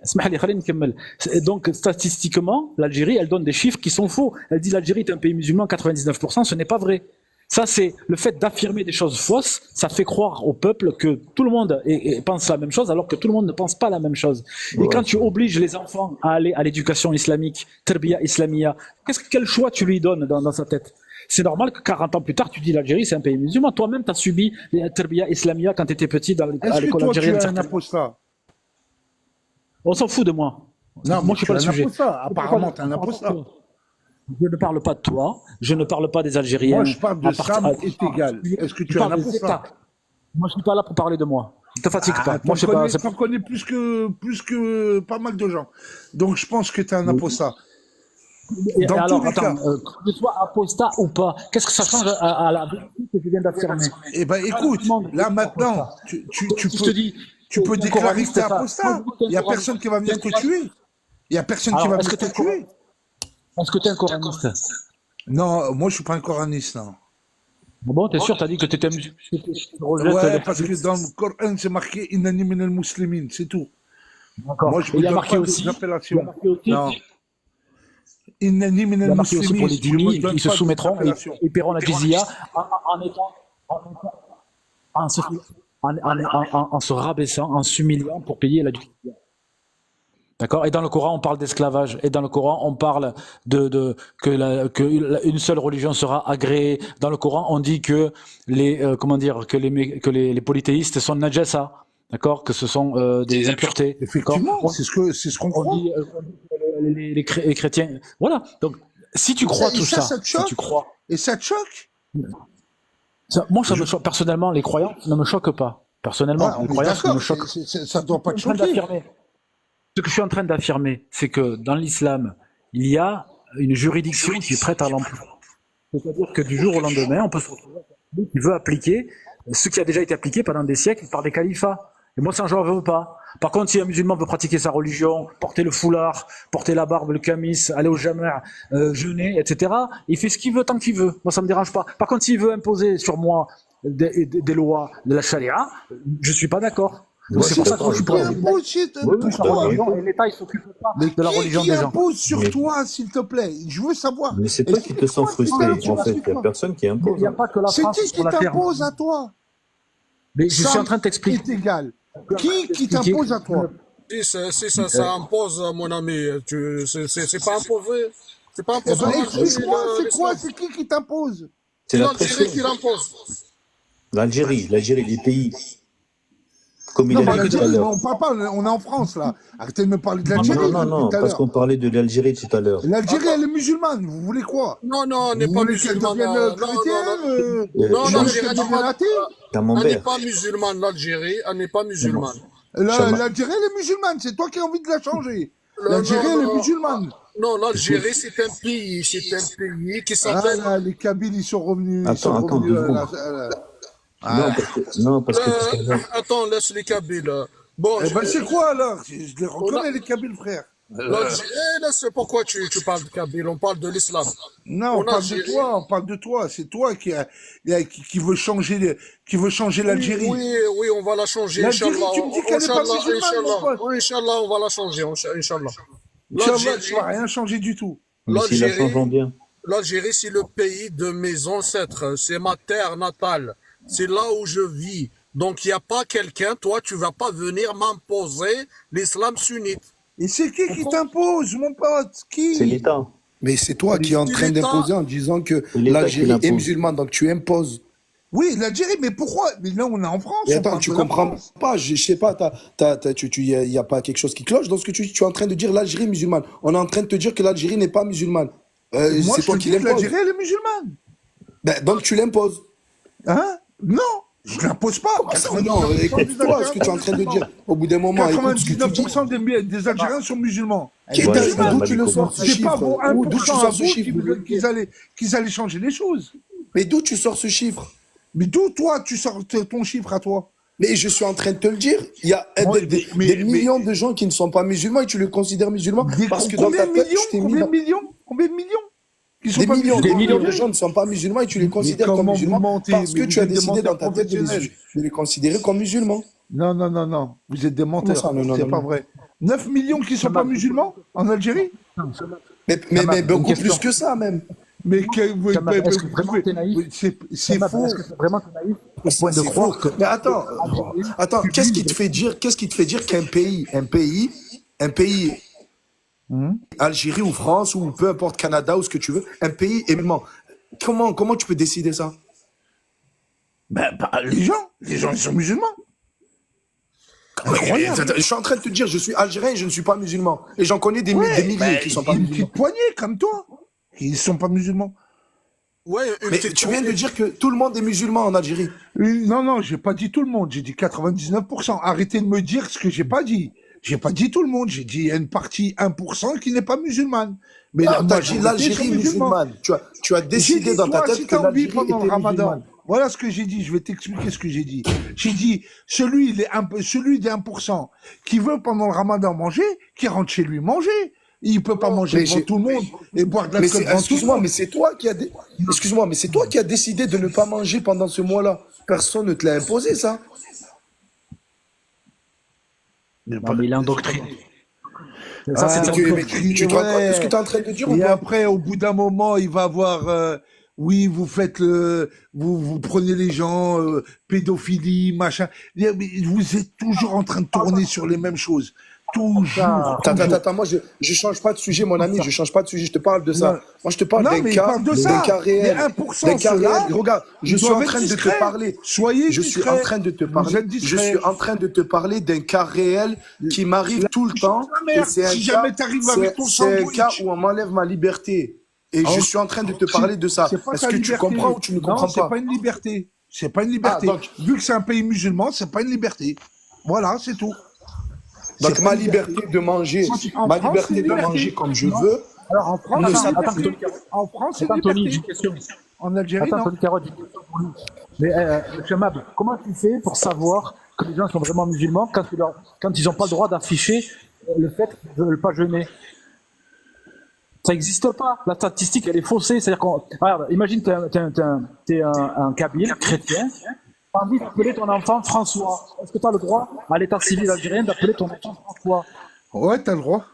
S6: اسمح لي خليني نكمل. Donc, statistiquement, l'Algérie, elle donne des chiffres qui sont faux. Elle dit l'Algérie est un pays musulman, 99%, ce n'est pas vrai. Ça, c'est le fait d'affirmer des choses fausses, ça fait croire au peuple que tout le monde pense la même chose, alors que tout le monde ne pense pas la même chose. Et quand tu obliges les enfants à aller à l'éducation islamique, terbiya islamia, quel choix tu lui donnes dans sa tête? C'est normal que 40 ans plus tard, tu dis l'Algérie, c'est un pays musulman. Toi-même, tu as subi les terbiya islamia quand tu étais petit à
S7: Est-ce que
S6: l'école
S7: toi, tu
S6: algérienne.
S7: es un
S6: certainement.
S7: apostat?
S6: On s'en fout de moi.
S7: Non,
S6: moi, je suis pas le sujet.
S7: apostat. Apparemment, tu es un apostat.
S6: Je ne parle pas de toi, je ne parle pas des Algériens.
S7: Moi, je parle de Sam est égal. Est-ce que tu es un
S6: parles des
S7: apostat?
S6: États. Moi, je suis pas là pour parler de moi. Ne te fatigue pas.
S7: Ah,
S6: Moi, je sais pas.
S7: t'en connais plus que pas mal de gens. Donc, je pense que tu es un apostat. Dans
S6: alors,
S7: tous les
S6: attends,
S7: cas.
S6: que tu sois apostat ou pas, qu'est-ce que ça change à la vérité que je viens d'affirmer?
S7: Eh ben, écoute, là, maintenant, tu
S6: Je te dis,
S7: peux
S6: t'es
S7: déclarer que
S6: coraniste,
S7: tu es
S6: c'est ça.
S7: apostat.
S6: Moi, je dis que t'es
S7: Il n'y a
S6: coraniste.
S7: personne qui va venir te tuer. Il n'y a personne qui
S6: Alors,
S7: va
S6: est-ce
S7: venir
S6: que
S7: te
S6: t'es
S7: tuer.
S6: Est-ce que tu es un coraniste?
S7: Non, moi, je suis pas un coraniste, non.
S6: Bon, t'es sûr, t'as dit que tu étais musulman.
S7: Ouais, parce que dans le Coran, c'est marqué Innani min al-muslimin, c'est tout.
S6: D'accord.
S7: Moi, je
S6: Et
S7: vous
S6: il y a
S7: donne
S6: marqué
S7: pas
S6: aussi,
S7: des appellations.
S6: il
S7: Non. Innani min
S6: y a marqué aussi
S7: al-muslimin.
S6: pour les
S7: je me
S6: dîmes,
S7: donne
S6: ils se
S7: pas des
S6: soumettront et
S7: appellations.
S6: ils paieront la jizya en se rabaissant, en s'humiliant pour payer la jizya. D'accord. Et dans le Coran, on parle d'esclavage. Et dans le Coran, on parle une seule religion sera agréée. Dans le Coran, on dit que les polythéistes sont najasa. D'accord. Que ce sont des impuretés.
S7: Effectivement,
S6: D'accord.
S7: c'est ce qu'on
S6: On
S7: croit.
S6: dit les chrétiens. Voilà. Donc, si tu crois tout ça,
S7: ça te
S6: si
S7: choque
S6: tu crois.
S7: Et ça te choque?
S6: Moi, ça me choque. Personnellement, les croyants ne me choquent pas. Personnellement,
S7: Ah, on
S6: les
S7: est
S6: croyants ne me
S7: d'accord,
S6: choquent
S7: ça doit pas te
S6: Ce que je suis en train
S7: choquer.
S6: d'affirmer- Ce que je suis en train d'affirmer, c'est que dans l'islam, il y a une juridiction qui est prête à l'emploi. C'est-à-dire que du jour au lendemain, on peut se retrouver avec un pays qui veut appliquer ce qui a déjà été appliqué pendant des siècles par des califats. Et moi, ça, j'en veux pas. Par contre, si un musulman veut pratiquer sa religion, porter le foulard, porter la barbe, le camis, aller au jama', jeûner, etc., il fait ce qu'il veut tant qu'il veut. Moi, ça me dérange pas. Par contre, s'il veut imposer sur moi des lois de la charia, je suis pas d'accord.
S2: Moi,
S6: C'est
S2: je suis
S6: pour ça que
S2: d'accord
S6: je suis
S2: avec
S6: pas.
S2: toi.
S7: Qui impose
S6: Oui,
S7: pour
S6: sa
S7: toi?
S6: religion, et l'État, il s'occupe pas
S7: Mais
S6: de la religion
S7: qui
S6: des gens.
S7: impose sur
S2: Mais-
S7: toi, s'il te plaît? Je veux savoir.
S2: Mais c'est toi qui te sens frustré, en fait. Il n'y a personne qui
S6: Il
S2: impose.
S6: n'y a pas que la
S7: C'est
S6: France
S7: qui
S6: sur la terre.
S7: t'impose à toi?
S6: Mais je suis en train de t'expliquer.
S7: Est égal. Qui t'impose à toi?
S1: Si ça impose, mon ami, c'est pas imposé. C'est pas
S7: Eh
S1: imposé.
S7: ben,
S1: l'Algérie,
S7: explique-moi, c'est
S1: l'islam.
S7: quoi? C'est qui t'impose?
S2: C'est la
S1: l'Algérie
S2: pression.
S1: qui l'impose.
S2: L'Algérie, les pays. Comme il
S7: Non,
S2: a
S7: mais
S2: dit tout à
S7: l'Algérie,
S2: l'heure.
S7: on parle pas, on est en France, là. Arrêtez de me parler de
S2: Non,
S7: l'Algérie,
S2: non, non,
S7: tout à
S2: parce
S7: l'heure.
S2: qu'on parlait de l'Algérie tout à l'heure.
S7: L'Algérie, elle est musulmane, vous voulez quoi?
S1: Non, on n'est
S7: Vous
S1: pas
S7: voulez qu'elle
S1: musulman.
S7: devienne
S1: Non,
S7: chrétienne?
S1: non,
S7: Vous
S1: non,
S7: voulez qu'elle devienne athée?
S2: T'as mon
S1: elle n'est
S2: père.
S1: pas musulmane, l'Algérie, elle n'est pas musulmane.
S7: L'Algérie, elle est musulmane, c'est toi qui as envie de la changer. L'Algérie,
S1: non,
S7: elle est
S1: non.
S7: musulmane.
S1: Non, l'Algérie, c'est un pays qui
S7: Ah
S1: s'appelle.
S7: là, les Kabyles, ils sont revenus.
S2: Attends,
S7: ils sont revenus
S2: deux Non, parce que tout à l'heure.
S1: Attends, laisse les Kabyles. Bon,
S7: Eh ben, c'est quoi alors? Je les reconnais, les Kabyles, frère.
S1: laisse, pourquoi tu parles de Kabyle? On parle de l'islam.
S7: Non,
S1: En
S7: on parle
S1: Algérie.
S7: de toi, on parle de toi. C'est toi qui veut changer, qui veut changer l'Algérie.
S1: Oui, on va la changer,
S7: L'Algérie,
S1: Inch'Allah.
S7: tu me dis qu'elle est pas
S1: Inch'Allah,
S7: musulmane, mon
S1: Inch'Allah.
S7: pote.
S1: Oui, Inch'Allah, on va la changer, Inch'Allah.
S7: Inch'Allah, tu vas rien changer du tout.
S2: Mais s'il la change en bien.
S1: L'Algérie, c'est le pays de mes ancêtres. C'est ma terre natale. C'est là où je vis. Donc, il n'y a pas quelqu'un, toi, tu vas pas venir m'imposer l'islam sunnite.
S7: Et c'est qui t'impose, mon pote?
S2: C'est
S7: Qui?
S2: l'État.
S3: Mais c'est toi qui es en
S1: C'est
S3: train
S1: l'État.
S3: d'imposer en disant que
S2: C'est l'État qui
S3: l'Algérie
S2: l'impose.
S3: est musulmane, donc tu imposes.
S7: Oui, l'Algérie, mais pourquoi? Mais là, on est en France.
S3: Et
S7: on
S3: attends,
S7: parle
S3: tu
S7: de la
S3: comprends
S7: France.
S3: pas, je sais pas, il y a pas quelque chose qui cloche dans ce que tu dis. Tu es en train de dire l'Algérie est musulmane. On est en train de te dire que l'Algérie n'est pas musulmane.
S7: Moi,
S3: C'est
S7: je
S3: toi
S7: te
S3: qui
S7: dis que
S3: l'imposes.
S7: l'Algérie, elle est musulmane.
S3: Ben, donc tu l'imposes.
S7: Hein? Non, je l'impose pas.
S3: Non, écoute-toi ce que tu es en train de dire. Au bout d'un moment, écoute ce que tu dis.
S7: 99% des Algériens sont musulmans.
S3: Qui
S2: Ouais,
S3: t'a
S2: c'est
S3: dit
S2: un
S3: d'où tu le
S2: Malik
S3: sors ce
S7: C'est pas
S3: chiffre?
S7: vos
S3: D'où tu
S7: 1% à
S3: sors ce
S7: vous
S3: chiffre?
S7: qu'ils allaient changer les choses.
S3: Mais d'où tu sors ce chiffre?
S7: Mais d'où, toi, tu sors ton chiffre à toi?
S3: Mais je suis en train de te le dire. Il y a
S7: Ouais,
S3: des
S7: mais-
S3: millions de gens qui ne sont pas musulmans et tu les considères musulmans parce que dans
S7: Combien
S3: ta
S7: de
S3: tête,
S7: millions?
S3: tu t'es mis
S7: Combien
S3: dans...
S7: de millions? Combien de millions? Qui sont
S3: Des
S7: pas
S3: millions,
S7: musulmans?
S3: de gens ne sont pas musulmans et tu les
S7: Mais
S3: considères comme
S7: comment vous
S3: musulmans
S7: mentez?
S3: parce que
S7: Mais
S3: tu
S7: vous
S3: as
S7: êtes des
S3: décidé dans ta
S7: menteurs
S3: tête
S7: professionnels.
S3: de les considérer comme musulmans.
S7: Non, non, non, non. Vous êtes des menteurs.
S3: ça, non, non,
S7: C'est
S3: non,
S7: pas
S3: non.
S7: vrai. 9 millions qui sont pas musulmans en Algérie?
S3: Mais beaucoup
S6: question.
S3: plus que ça même.
S7: Mais que,
S6: Kamal, est-ce que vraiment t'es naïf?
S7: c'est
S6: Kamal,
S7: faux.
S6: Est-ce que c'est vraiment t'es naïf au point de
S3: C'est
S6: croire
S3: faux.
S6: que
S3: Mais attends, qu'est-ce qui te fait dire qu'un pays, Algérie ou France ou peu importe Canada ou ce que tu veux, un pays est musulman. Comment tu peux décider ça?
S7: Les gens, ils sont musulmans. Incroyable.
S3: Je suis en train de te dire, je suis algérien et je ne suis pas musulman. Et j'en connais des milliers qui ne sont pas
S7: Une
S3: musulmans.
S7: petite poignée comme toi, qui ne sont pas musulmans.
S1: Ouais, une
S3: Mais
S1: petite-
S3: tu viens de dire que tout le monde est musulman en Algérie.
S7: Non, non, j'ai pas dit tout le monde, j'ai dit 99%. Arrêtez de me dire ce que j'ai pas dit. J'ai pas dit tout le monde, j'ai dit il y a une partie 1% qui n'est pas musulmane. Mais
S3: Non,
S7: la
S3: t'as dit
S7: majorité
S3: l'Algérie
S7: sont musulmans.
S3: musulmane. Tu as
S7: J'ai
S3: décidé
S7: dit,
S3: dans ta
S7: toi,
S3: tête
S7: si
S3: que
S7: t'as envie
S3: l'Algérie
S7: pendant
S3: était
S7: le ramadan.
S3: musulmane.
S7: Voilà ce que j'ai dit, je vais t'expliquer ce que j'ai dit. J'ai dit, celui des 1% qui veut pendant le ramadan manger, qui rentre chez lui manger. Il peut pas manger
S3: Mais
S7: devant
S3: j'ai-
S7: tout le monde et boire de
S3: Mais
S7: l'alcool devant tout le
S3: excuse-moi,
S7: monde.
S3: mais c'est toi qui as excuse-moi, mais c'est toi qui as décidé de ne pas manger pendant ce mois-là. Personne ne te l'a imposé, ça.
S6: Non, mais il est endoctriné.
S7: Ah,
S6: Ça, c'est
S3: Tu-
S6: encore-
S3: mais tu te rends compte de ce que tu es en train de dire ou
S7: Et
S3: pas?
S7: après, au bout d'un moment, il va avoir, oui, vous prenez les gens, pédophilie, machin. Mais vous êtes toujours en train de tourner sur les mêmes choses. Toujours.
S3: Attends, moi je change pas de sujet, mon ami, je change pas de sujet, je te parle de ça.
S7: Non.
S3: Moi je te parle
S7: Non,
S3: d'un
S7: mais il
S3: cas,
S7: parle de
S3: d'un
S7: ça.
S3: cas réel.
S7: Les 1%,
S3: D'un cas
S7: ceux-là,
S3: réel. Regarde, je
S7: ils
S3: suis en
S7: doivent
S3: train
S7: être
S3: de te
S7: discrets.
S3: parler.
S7: Soyez
S3: Je suis
S7: discrets.
S3: en train de te
S7: Vous
S3: parler.
S7: êtes
S3: Je
S7: discrets.
S3: suis en train de te parler d'un cas réel qui m'arrive tout le temps.
S7: merde,
S3: Et c'est un
S7: si
S3: cas-
S7: jamais t'arrives avec ton
S3: c'est un
S7: sandwich.
S3: cas où on m'enlève ma liberté. Et
S7: Ah,
S3: je suis en train de te parler de ça.
S7: C'est pas
S3: Est-ce
S7: ta
S3: que tu
S7: liberté.
S3: comprends ou tu ne comprends
S7: Non, c'est
S3: pas?
S7: pas une liberté. C'est pas une liberté.
S3: Ah, donc-
S7: Vu que c'est un pays musulman, c'est pas une liberté. Voilà, c'est tout.
S3: Donc
S7: C'est
S3: ma
S7: pas une
S3: liberté de manger,
S7: En
S3: ma
S7: France,
S3: liberté
S7: c'est une
S3: de
S7: liberté.
S3: manger comme je
S7: Non.
S3: veux,
S6: Alors, en France,
S3: Ne
S6: attends,
S3: s'appelle
S6: attends,
S3: plus.
S6: Tony Carotte.
S7: En France, c'est
S6: Attends, Tony, j'ai une
S7: liberté.
S6: question.
S7: En Algérie,
S6: Attends,
S7: non.
S6: Tony Carotte, j'ai une question pour lui. Mais, monsieur Mab, comment tu fais pour savoir que les gens sont vraiment musulmans quand ils n'ont pas le droit d'afficher le fait qu'ils ne veulent pas jeûner? Ça n'existe pas. La statistique, elle est faussée. C'est-à-dire qu'on. Regarde, imagine, t'es un kabyle, chrétien, tu as envie d'appeler ton enfant François. Est-ce que tu as le droit, à l'état civil algérien, d'appeler ton enfant François?
S7: Ouais, t'as le droit.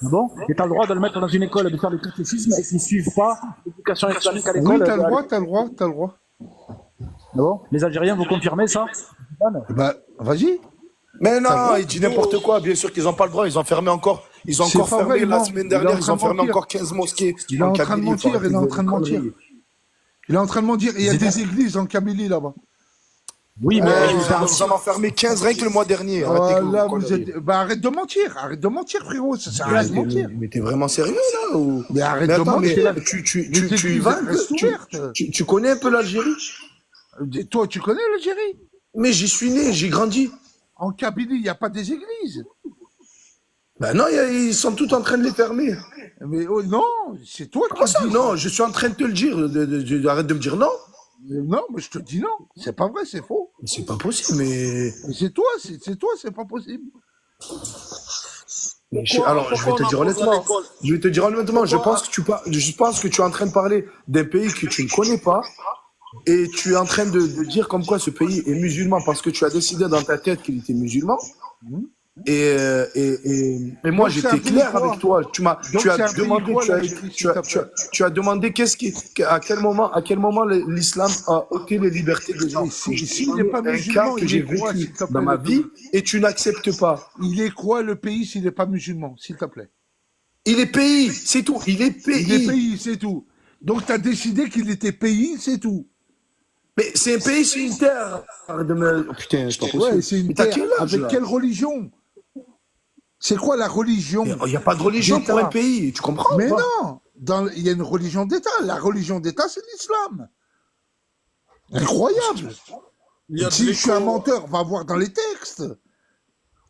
S6: Bon, et tu as le droit de le mettre dans une école et de faire le catéchisme et qu'ils ne suivent pas l'éducation islamique à
S7: Oui,
S6: l'école.
S7: t'as le droit, t'as le droit, t'as le droit.
S6: Bon, les Algériens, vous confirmez ça?
S7: Bah, vas-y.
S3: Mais non,
S7: va
S3: il dit n'importe quoi. Bien sûr qu'ils n'ont pas le droit. Ils ont fermé encore. Ils ont
S7: C'est
S3: encore
S7: pas
S3: fermé
S7: vrai,
S3: la
S7: non.
S3: semaine
S7: Il est en
S3: dernière. Ils
S7: train
S3: ont
S7: de
S3: fermé
S7: mentir.
S3: encore 15 mosquées.
S7: Il est en train de
S3: Kabylie,
S7: mentir, il est en train de mentir. Il est en train de mentir. Il y a des églises en Kabylie là-bas.
S6: Oui, mais
S3: Ils en ont fermé 15 rien que le mois dernier. Arrêtez que
S7: Là,
S3: vous
S7: vous êtes... Bah, arrête de mentir. Arrête de mentir, frérot. Ça sert à rien de mentir.
S3: Mais t'es vraiment sérieux là ou...
S7: Mais arrête
S3: Mais
S7: de
S3: attends, mais
S7: mentir.
S3: tu
S7: Les églises
S3: vas un peu,
S7: restent ouvertes.
S3: tu connais un peu l'Algérie?
S7: Toi, tu connais l'Algérie?
S3: Mais j'y suis né, j'y grandi.
S7: En Kabylie, il n'y a pas des églises.
S3: Ben non, ils sont tous en train de les fermer.
S7: Mais oh, non, c'est toi qui
S3: Comment ça?
S7: dis.
S3: Non, je suis en train de te le dire. Arrête de me dire non.
S7: Non, mais je te dis non. C'est pas vrai, c'est faux.
S3: C'est pas possible, mais...
S7: Mais c'est toi, c'est pas possible.
S3: Alors, je vais te dire honnêtement. Je pense que tu es en train de parler d'un pays que tu ne connais pas. Et tu es en train de dire comme quoi ce pays est musulman parce que tu as décidé dans ta tête qu'il était musulman. Et moi,
S7: Donc, c'est un
S3: j'étais
S7: pays
S3: clair
S7: quoi?
S3: avec toi. Tu
S7: c'est
S3: as
S7: un pays
S3: demandé,
S7: quoi,
S3: tu as,
S7: l'Algérie,
S3: tu as- tu as- tu as demandé à quel moment l'islam a ôté les libertés des gens.
S7: Et s'il
S3: J'ai
S7: n'est pas
S3: donné un
S7: musulman,
S3: cas que
S7: il
S3: j'ai
S7: est quoi,
S3: vécu
S7: s'il te plaît,
S3: dans ma
S7: le
S3: vie
S7: pays?
S3: et tu n'acceptes pas.
S7: Il est quoi le pays s'il n'est pas musulman, s'il te plaît?
S3: Il est pays, c'est tout. Il est pays.
S7: Il est pays, c'est tout. Donc tu as décidé qu'il était pays, c'est tout.
S3: Mais c'est un pays, c'est une terre. Arrête de me... Oh, putain, c'est pas possible.
S7: Ouais, c'est une
S3: Mais t'as
S7: terre.
S3: quel âge,
S7: Avec
S3: là?
S7: quelle religion? C'est quoi la religion?
S3: Il n'y a pas de religion pour un
S7: d'État?
S3: pays, tu comprends?
S7: Mais
S3: ou pas?
S7: non, il y a une religion d'État. La religion d'État, c'est l'islam. Incroyable.
S1: Il y a de
S7: Si je suis un
S1: l'écho.
S7: menteur, va voir dans les textes.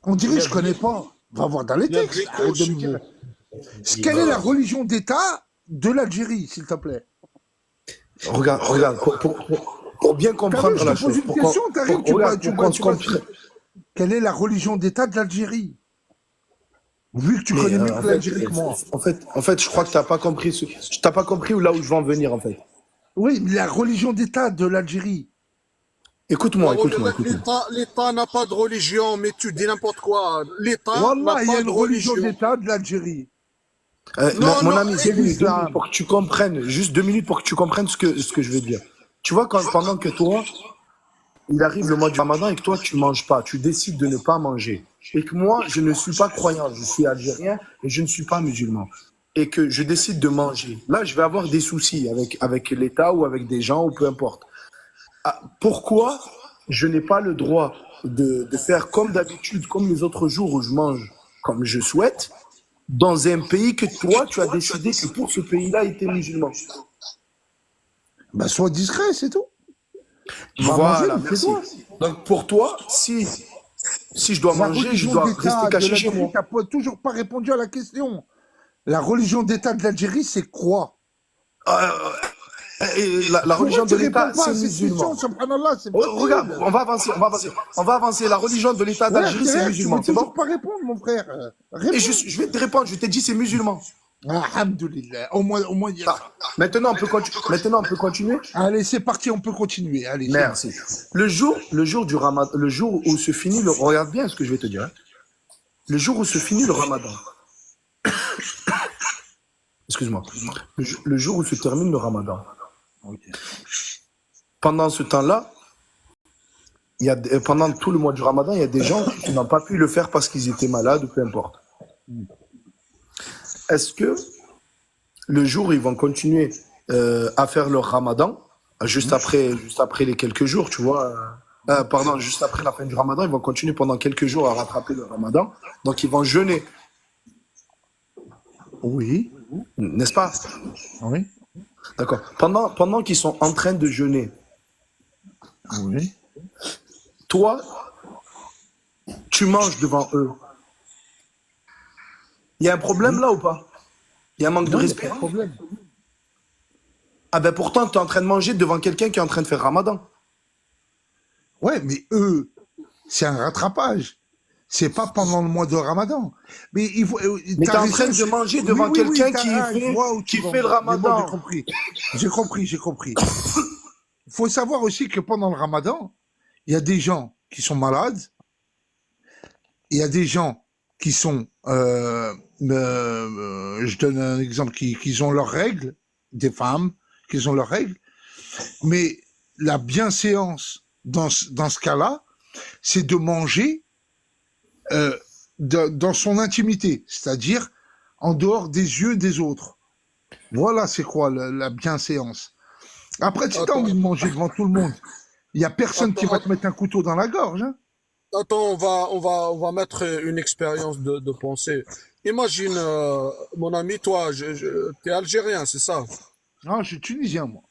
S7: On dirait que je connais pas. Va voir dans les
S1: Il y a de
S7: texte.
S1: l'écho,
S7: Arrête de
S1: je
S7: me
S1: sais
S7: dire. Quelle est la religion d'État de l'Algérie, s'il te plaît?
S3: Regarde, pour bien
S7: T'as vu,
S3: comprendre
S7: je
S3: la
S7: te pose
S3: chose.
S7: une question, t'arrives,
S3: Pour qu'on se comprenne.
S7: Quelle est la religion d'État de l'Algérie? Vu que tu
S3: Mais,
S7: connais mieux
S3: en
S7: que
S3: fait,
S7: l'Algérie que moi.
S3: en fait, je crois que t'as pas compris t'as pas compris là où je veux en venir, en fait.
S7: Oui, mais la religion d'État de l'Algérie.
S3: Écoute-moi.
S1: L'État n'a pas de religion, mais tu dis n'importe quoi. L'État
S7: Wallah,
S1: n'a
S7: il y a
S1: pas
S7: une
S1: de
S7: religion
S1: religion.
S7: d'État de l'Algérie.
S1: Non,
S3: Mon
S1: non,
S3: ami,
S7: c'est
S3: 2 minutes
S7: l'islam.
S3: pour que tu comprennes, juste 2 minutes pour que tu comprennes ce que je veux dire. Tu vois, pendant que toi, il arrive le mois du Ramadan et que toi, tu manges pas, tu décides de ne pas manger. Et que moi, je ne suis pas croyant, je suis algérien et je ne suis pas musulman. Et que je décide de manger. Là, je vais avoir des soucis avec l'État ou avec des gens ou peu importe. Ah, pourquoi je n'ai pas le droit de faire comme d'habitude, comme les autres jours où je mange comme je souhaite, dans un pays que toi, tu as décidé que pour ce pays-là, il était musulman?
S7: Bah, sois discret, c'est tout. Va
S3: Voilà,
S7: manger, mais
S3: merci.
S7: fais-toi.
S3: Donc pour toi, si je dois
S7: La
S3: manger, je
S7: religion
S3: dois
S7: d'État
S3: rester
S7: de
S3: caché chez moi.
S7: l'Algérie, t'as toujours pas répondu à la question. La religion d'État de l'Algérie, c'est quoi?
S3: La religion de
S7: Pourquoi tu
S3: l'État,
S7: réponds pas
S3: c'est
S7: à cette
S3: musulman.
S7: question, subhanallah, c'est
S3: Oh,
S7: pas
S3: regarde,
S7: possible.
S3: on va avancer. La religion de l'État d'Algérie, c'est
S7: Tu
S3: musulman,
S7: veux
S3: c'est
S7: toujours
S3: bon?
S7: pas répondre, mon frère.
S3: Et
S7: Réponds.
S3: je vais te répondre, je t'ai dit c'est musulman.
S7: Alhamdoulilah. Au moins, il y a...
S3: Ah, maintenant, on peut continuer?
S7: Allez, c'est parti, on peut continuer. Allez,
S3: Merci. Le jour du Ramadan, le jour où se finit regarde bien ce que je vais te dire, hein. Le jour où se finit le Ramadan. Excuse-moi. Le jour où se termine le Ramadan. Pendant ce temps-là, pendant tout le mois du Ramadan, il y a des gens qui n'ont pas pu le faire parce qu'ils étaient malades ou peu importe. Est-ce que le jour où ils vont continuer à faire leur Ramadan, juste après les quelques jours, tu vois, juste après la fin du Ramadan, ils vont continuer pendant quelques jours à rattraper le Ramadan, donc ils vont jeûner,
S7: Oui.
S3: n'est-ce pas?
S7: Oui.
S3: D'accord. Pendant qu'ils sont en train de jeûner,
S7: Oui.
S3: toi, tu manges devant eux. Il y a un problème là ou pas? Il y a un manque de
S7: Non, il n'y a
S3: respect.
S7: pas de problème.
S3: Ah ben pourtant, tu es en train de manger devant quelqu'un qui est en train de faire Ramadan.
S7: Ouais, mais eux, c'est un rattrapage. C'est pas pendant le mois de Ramadan. Mais il faut.
S3: Mais tu es
S7: T'as
S3: en train
S7: raison.
S3: de manger
S7: Oui,
S3: devant
S7: oui, oui,
S3: quelqu'un
S7: je vois où tu
S3: qui
S7: vas en
S3: fait le
S7: venir. Mais moi, j'ai
S3: Ramadan.
S7: compris. J'ai compris, j'ai compris. Il faut savoir aussi que pendant le Ramadan, il y a des gens qui sont malades, il y a des gens qui sont, je donne un exemple, qui ont leurs règles, des femmes qui ont leurs règles, mais la bienséance dans ce cas-là, c'est de manger dans son intimité, c'est-à-dire en dehors des yeux des autres. Voilà, c'est quoi la bienséance. Après, si tu as
S1: Attends,
S7: envie de manger devant tout le monde, il y a personne qui va
S1: attends,
S7: te mettre un couteau dans la gorge. Hein.
S1: attends, on va mettre une expérience de pensée. Imagine, mon ami, toi, t'es algérien, c'est ça?
S7: Non, je suis tunisien, moi.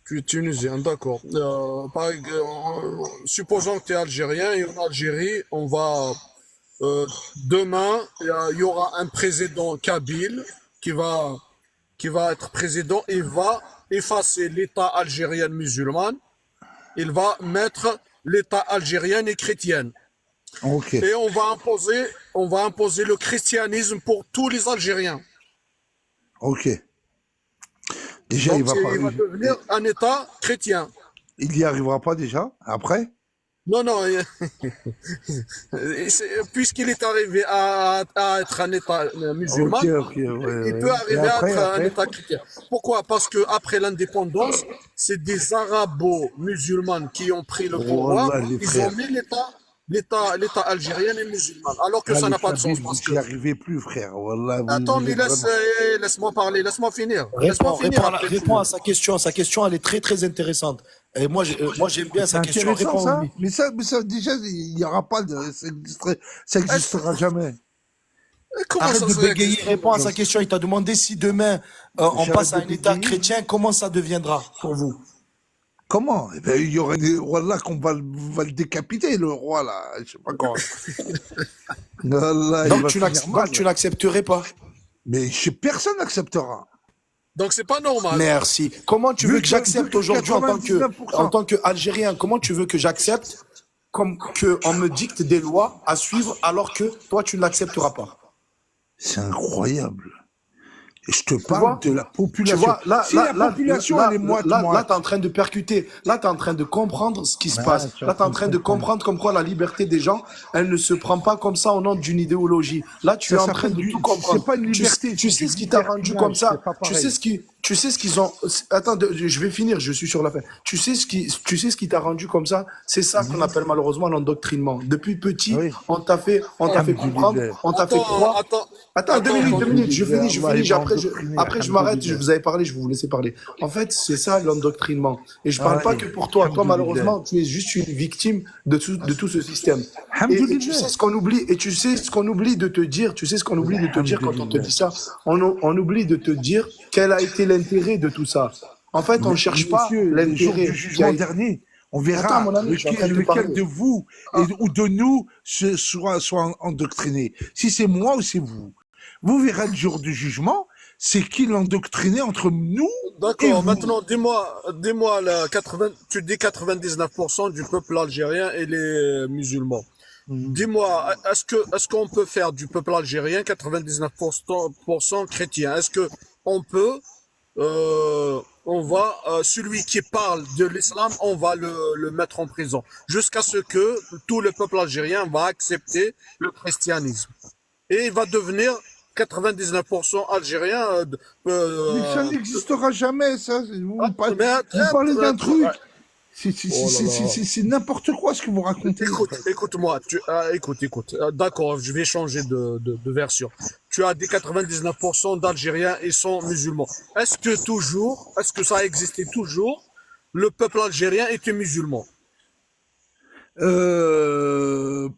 S1: Tu es tunisien, d'accord. Supposons que tu es algérien et en Algérie, demain, il y aura un président kabyle qui va, qui va être président et va effacer l'État algérien musulman. Il va mettre l'État algérien et chrétien.
S7: Ok,
S1: Et on va imposer le christianisme pour tous les Algériens.
S7: ok. Déjà,
S1: Donc, il va devenir un État chrétien.
S7: il y arrivera pas déjà. Après,
S1: Non, non, puisqu'il est arrivé à être un État musulman,
S7: ok, ouais,
S1: il
S7: ouais.
S1: peut
S7: Et
S1: arriver à être un
S7: après,
S1: État chrétien. Pourquoi? Parce que après l'indépendance, c'est des arabo-musulmans qui ont pris le pouvoir.
S7: voilà, les
S1: Ils ont
S7: frères.
S1: mis l'État algérien et musulman. Alors que
S7: Ah,
S1: ça
S7: les
S1: n'a pas de sens.
S7: Kabyles,
S1: Parce
S7: vous
S1: que
S7: n'y arrivez plus, frère. Voilà,
S1: attends,
S7: vous
S1: mais
S7: êtes vraiment.
S1: laisse-moi parler, laisse-moi finir. Laisse-moi finir après.
S8: Réponds à sa question. Sa question, elle est très, très intéressante. Et moi, j'aime bien
S7: C'est
S8: sa question.
S7: intéressant, ça.
S8: Réponds-lui.
S7: Mais ça, déjà, il n'y aura pas de. Ça existera jamais.
S1: Comment
S8: Arrête
S1: ça
S8: de
S1: serait
S8: bégayer. Réponds à sa question. Il t'a demandé si demain, on
S7: J'arrête
S8: passe
S7: de
S8: à un État
S7: bégayer.
S8: chrétien, comment ça deviendra pour vous?
S7: Comment? Eh ben, il y aurait des voilà qu'on va le décapiter, le roi, là. Je sais pas quoi. Wallah, il
S8: Donc,
S7: va finir mal.
S8: tu n'accepterais pas.
S7: Mais personne n'acceptera.
S1: Donc c'est pas normal.
S8: Merci. Comment tu veux
S7: Vu
S8: que j'accepte
S7: que
S8: aujourd'hui en
S7: 99%.
S8: tant que Algérien, comment tu veux que j'accepte comme que on me dicte des lois à suivre alors que toi tu ne l'accepteras pas?
S7: C'est incroyable. Et je te
S8: Tu
S7: parle
S8: vois?
S7: de la
S8: Tu
S7: population.
S8: vois,
S7: Si la population, elle est
S8: là, tu
S7: moite.
S8: es en train de percuter. Là, tu es en train de comprendre ce qui se passe.
S7: tu es
S8: Là,
S7: en
S8: tu es en
S7: train
S8: train
S7: de
S8: de
S7: comprendre.
S8: comprendre comme quoi la liberté des gens, elle ne se prend pas comme ça au nom d'une idéologie. Là, tu es
S7: Ça
S8: en train
S7: s'appelle
S8: de
S7: du.
S8: tout comprendre.
S7: C'est pas une liberté.
S8: Tu
S7: c'est
S8: sais
S7: du
S8: ce qui t'a rendu comme
S7: libertinage,
S8: ça.
S7: c'est pas
S8: Tu sais
S7: pareil.
S8: tu sais ce qu'ils ont. Attends, je vais finir. Je suis sur la fin. Tu sais ce qui t'a rendu comme ça. C'est ça qu'on appelle malheureusement l'endoctrinement. Depuis petit,
S7: Oui.
S8: on t'a fait comprendre,
S7: Alhamdulillah.
S8: on t'a fait croire. Attends, deux minutes, je finis,
S7: Allah,
S8: après,
S7: il va endoctriner,
S8: après je m'arrête, je
S7: alhamdulillah.
S8: vous avais parlé, je vais vous laisser parler. En fait, c'est ça l'endoctrinement. Et je parle pas que pour toi. Toi,
S7: Alhamdulillah.
S8: malheureusement, tu es juste une victime de tout ce système. Et tu
S7: Alhamdulillah.
S8: sais ce qu'on oublie, et tu sais ce qu'on oublie de te dire, tu sais ce qu'on oublie de te dire quand on te dit ça. On oublie de te dire quel a été l'intérêt de tout ça. En fait, on ne cherche pas
S7: Monsieur, le jour
S8: l'intérêt.
S7: du jugement dernier, on
S8: Attends,
S7: verra
S8: mon ami, je suis en train de te
S7: lequel
S8: parler.
S7: de vous ou de nous soit endoctriné. Si c'est moi ou c'est vous. Vous verrez le jour du jugement, c'est qui l'endoctriné entre nous et
S1: D'accord,
S7: vous.
S1: maintenant dis-moi tu dis 99% du peuple algérien et les musulmans. Dis-moi, est-ce qu'on peut faire du peuple algérien 99% chrétien? Est-ce que on peut celui qui parle de l'islam, on va le mettre en prison jusqu'à ce que tout le peuple algérien va accepter le christianisme et il va devenir 99% algérien.
S7: Mais ça n'existera jamais, ça. Vous
S1: mais
S7: parlez d'un truc.
S1: Oh là là.
S7: C'est n'importe quoi ce que vous racontez.
S1: Écoute-moi, écoute. D'accord, je vais changer de version. Tu as dit 99% d'Algériens et sont musulmans. Est-ce que ça a existé toujours, le peuple algérien était musulman?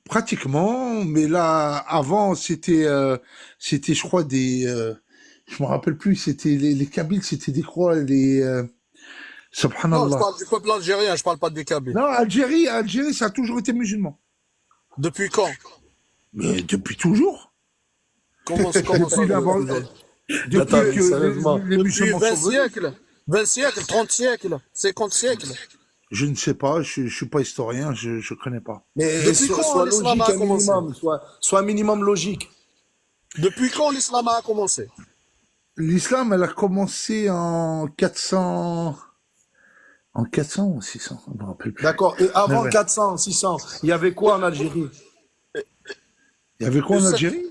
S7: Pratiquement, mais là, avant, c'était, je crois, je me rappelle plus, c'était les Kabyles, c'était des quoi,
S1: Non, je
S7: subhanallah.
S1: parle du peuple algérien, je parle pas des Kabyles.
S7: Non, Algérie, ça a toujours été musulman.
S1: Depuis quand?
S7: Mais depuis toujours.
S1: Comment ça
S7: Depuis
S1: le-
S7: l'avant-
S1: le-
S7: Depuis
S8: Attends,
S7: que
S8: sérieusement.
S7: les
S1: Depuis
S7: musulmans
S1: 20
S7: sont venus,
S1: siècles, 20 siècles, 30 siècles, 50 siècles.
S7: je ne sais pas, je suis pas historien, je connais pas.
S8: Mais
S1: Depuis quand
S8: sois
S1: l'islam
S8: logique
S1: a
S8: un
S1: commencé?
S8: minimum. Sois un minimum logique.
S1: Depuis quand l'islam a commencé?
S7: L'islam, elle a commencé en 400 ou 600, je me rappelle plus.
S8: D'accord. Et
S7: Mais
S8: avant
S7: ouais.
S8: 400, 600, il y avait quoi en Algérie?
S7: Il y avait quoi en
S1: Le seul-
S7: Algérie?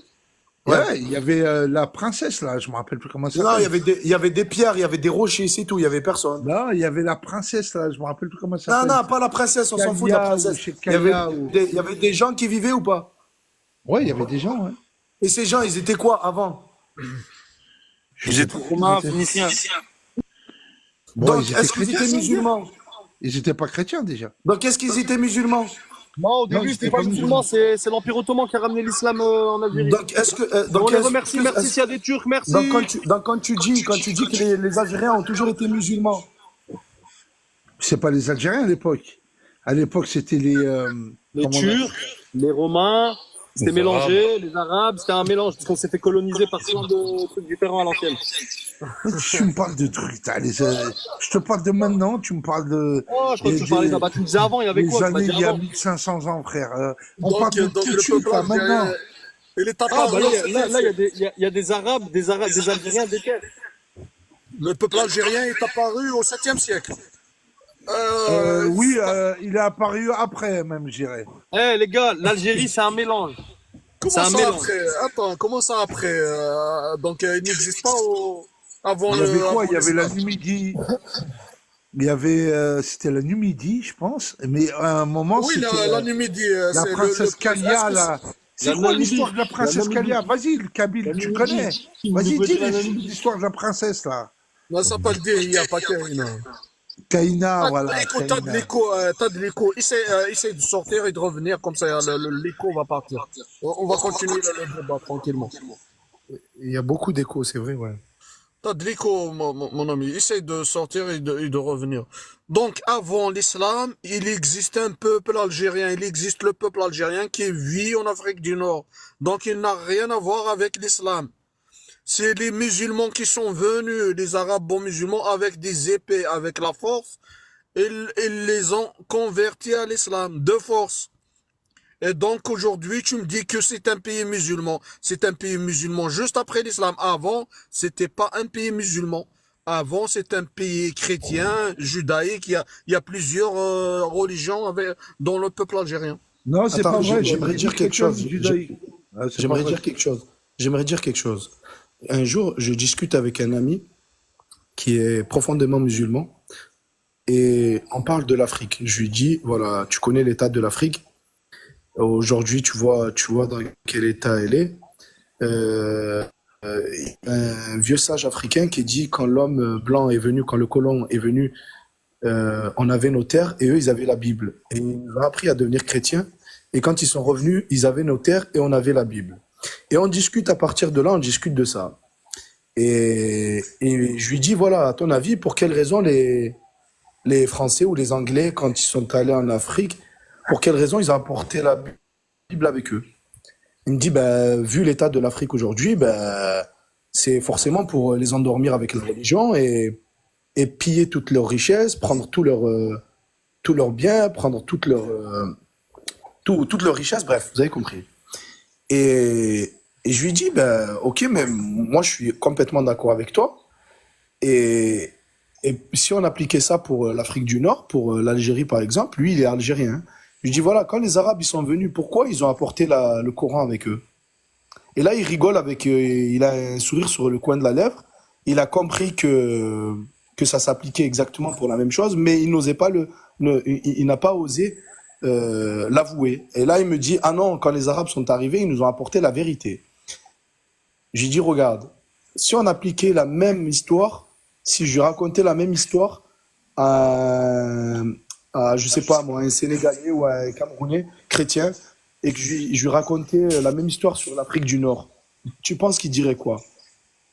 S8: Ouais.
S7: Ouais, il y avait la princesse, là, je me rappelle plus comment elle
S8: Non,
S7: s'appelle.
S8: il y avait des pierres, il y avait des rochers, c'est tout. Il y avait personne.
S7: Là, il y avait la princesse, là, je me rappelle plus comment elle
S8: Non,
S7: s'appelle.
S8: non, pas la princesse, on s'en fout de la
S7: Kalia ou
S8: princesse.
S7: chez
S8: Il y avait
S7: Kalia ou...
S8: il y avait des gens qui vivaient ou pas?
S7: Ouais, il y avait des gens, ouais.
S8: Et ces gens, ils étaient quoi avant?
S7: Je
S4: Ils
S7: sais
S4: étaient
S7: pas.
S4: romains, phéniciens.
S7: Bon,
S8: Donc,
S7: ils étaient
S8: est-ce qu'ils
S7: chrétiens,
S8: étaient
S7: ça veut dire?
S8: musulmans?
S7: Ils étaient pas chrétiens, déjà.
S8: Donc, est-ce qu'ils étaient musulmans?
S1: Non, au
S7: Non,
S1: début,
S7: ils
S1: c'était
S7: étaient
S1: pas
S7: pas
S1: musulman, c'est l'Empire ottoman qui a ramené l'islam en Algérie.
S8: Donc, est-ce que,
S1: On
S8: donc,
S1: les
S8: est-ce-
S1: remercie,
S8: est-ce-
S1: merci s'il y a des Turcs, merci.
S8: donc, quand tu dis que les Algériens ont toujours été musulmans,
S7: C'est pas les Algériens à l'époque. À l'époque, c'était les...
S1: Les
S7: comment on
S1: Turcs, les Romains, c'était mélangé, les Arabes, c'était un mélange, parce qu'on s'est fait coloniser par plein de trucs différents à l'ancienne.
S7: Tu me parles de trucs, je te parle de maintenant, tu me parles de...
S1: Oh, je crois que tu parlais d'un tu me disais avant, il y avait
S7: les
S1: quoi? Tu m'as
S7: années
S1: dit
S7: il y a
S1: avant.
S7: 1500 ans, frère. On
S1: Donc,
S7: parle de
S1: donc
S7: tout de
S1: le
S7: suite,
S1: peuple
S7: là, maintenant.
S1: algérien, il est
S8: Ah,
S1: apparu
S8: bah
S1: au
S8: là,
S1: 7e siècle. Il y a des Arabes, des Algériens, des Turcs. Le peuple algérien est apparu au 7e siècle.
S7: Oui, il est apparu après, même, je dirais.
S1: Eh les gars, l'Algérie c'est un mélange.
S9: Comment
S1: C'est un
S9: ça
S1: mélange.
S9: après? Attends, comment ça après? Donc il n'existe pas avant
S7: Il y avait quoi?
S9: avant
S7: Il y avait la
S9: l'islam.
S7: Numidie. Il y avait, c'était la Numidie, je pense. Mais à un moment,
S9: Oui,
S7: c'était
S9: la Numidie,
S7: la
S9: c'est
S7: princesse
S9: est-ce
S7: Kalia,
S9: que
S7: là. C'est
S1: La
S7: quoi
S1: Namibie.
S7: l'histoire de la
S1: La
S7: princesse
S1: Namibie.
S7: Kalia? Vas-y, le Kabyle,
S1: La
S7: tu
S1: Namibie.
S7: connais.
S1: Vous
S7: Vas-y,
S1: pouvez
S7: dis
S1: dire la Namibie.
S7: l'histoire de la princesse, là.
S9: Non, ça s'appelle Dehiya, pas Kaina.
S7: Kaina, voilà.
S9: Écoute, t'as de
S7: Kaina.
S9: l'écho, t'as de l'écho. Essaye de sortir et de revenir, comme ça l'écho va partir. On va continuer le débat tranquillement.
S8: il y a beaucoup d'échos, c'est vrai, ouais.
S9: T'as de l'écho, mon ami. Essaye de sortir et de revenir. Donc, avant l'islam, il existe un peuple algérien. Il existe le peuple algérien qui vit en Afrique du Nord. Donc, il n'a rien à voir avec l'islam. C'est les musulmans qui sont venus, les arabes bons musulmans, avec des épées, avec la force. Ils les ont convertis à l'islam, de force. Et donc aujourd'hui, tu me dis que c'est un pays musulman. C'est un pays musulman juste après l'islam. Avant, c'était pas un pays musulman. Avant, c'est un pays chrétien, judaïque. Il y a plusieurs religions dans le peuple algérien.
S7: Non, c'est
S8: Attends,
S7: pas vrai.
S8: j'aimerais
S7: j'ai
S8: dire
S7: dit
S8: quelque chose.
S7: judaïque. Ah, c'est pas
S8: J'aimerais
S7: vrai.
S8: dire quelque chose. J'aimerais dire quelque chose. Un jour, je discute avec un ami qui est profondément musulman et on parle de l'Afrique. Je lui dis, voilà, tu connais l'état de l'Afrique. Aujourd'hui, tu vois dans quel état elle est. Un vieux sage africain qui dit quand l'homme blanc est venu, quand le colon est venu, on avait nos terres et eux, ils avaient la Bible. Et ils nous ont appris à devenir chrétiens. Et quand ils sont revenus, ils avaient nos terres et on avait la Bible. Et on discute à partir de là, on discute de ça. Et je lui dis, voilà, à ton avis, pour quelles raisons les Français ou les Anglais, quand ils sont allés en Afrique, pour quelles raisons ils ont apporté la Bible avec eux? Il me dit, ben, vu l'état de l'Afrique aujourd'hui, ben, c'est forcément pour les endormir avec la religion et piller toutes leurs richesses, prendre tous leurs biens, prendre toutes leurs richesses, bref, vous avez compris. Et je lui dis, ben, ok, mais moi je suis complètement d'accord avec toi. Et si on appliquait ça pour l'Afrique du Nord, pour l'Algérie par exemple, lui il est algérien, hein. Je lui dis, voilà, quand les Arabes ils sont venus, pourquoi ils ont apporté le Coran avec eux? Et là il rigole il a un sourire sur le coin de la lèvre. Il a compris que ça s'appliquait exactement pour la même chose, mais il n'osait pas il n'a pas osé l'avouer. Et là, il me dit, ah non, quand les Arabes sont arrivés, ils nous ont apporté la vérité. J'ai dit, regarde, si on appliquait la même histoire, si je racontais la même histoire à je sais pas moi, un Sénégalais ou un Camerounais chrétien, et que je lui racontais la même histoire sur l'Afrique du Nord, tu penses qu'il dirait quoi?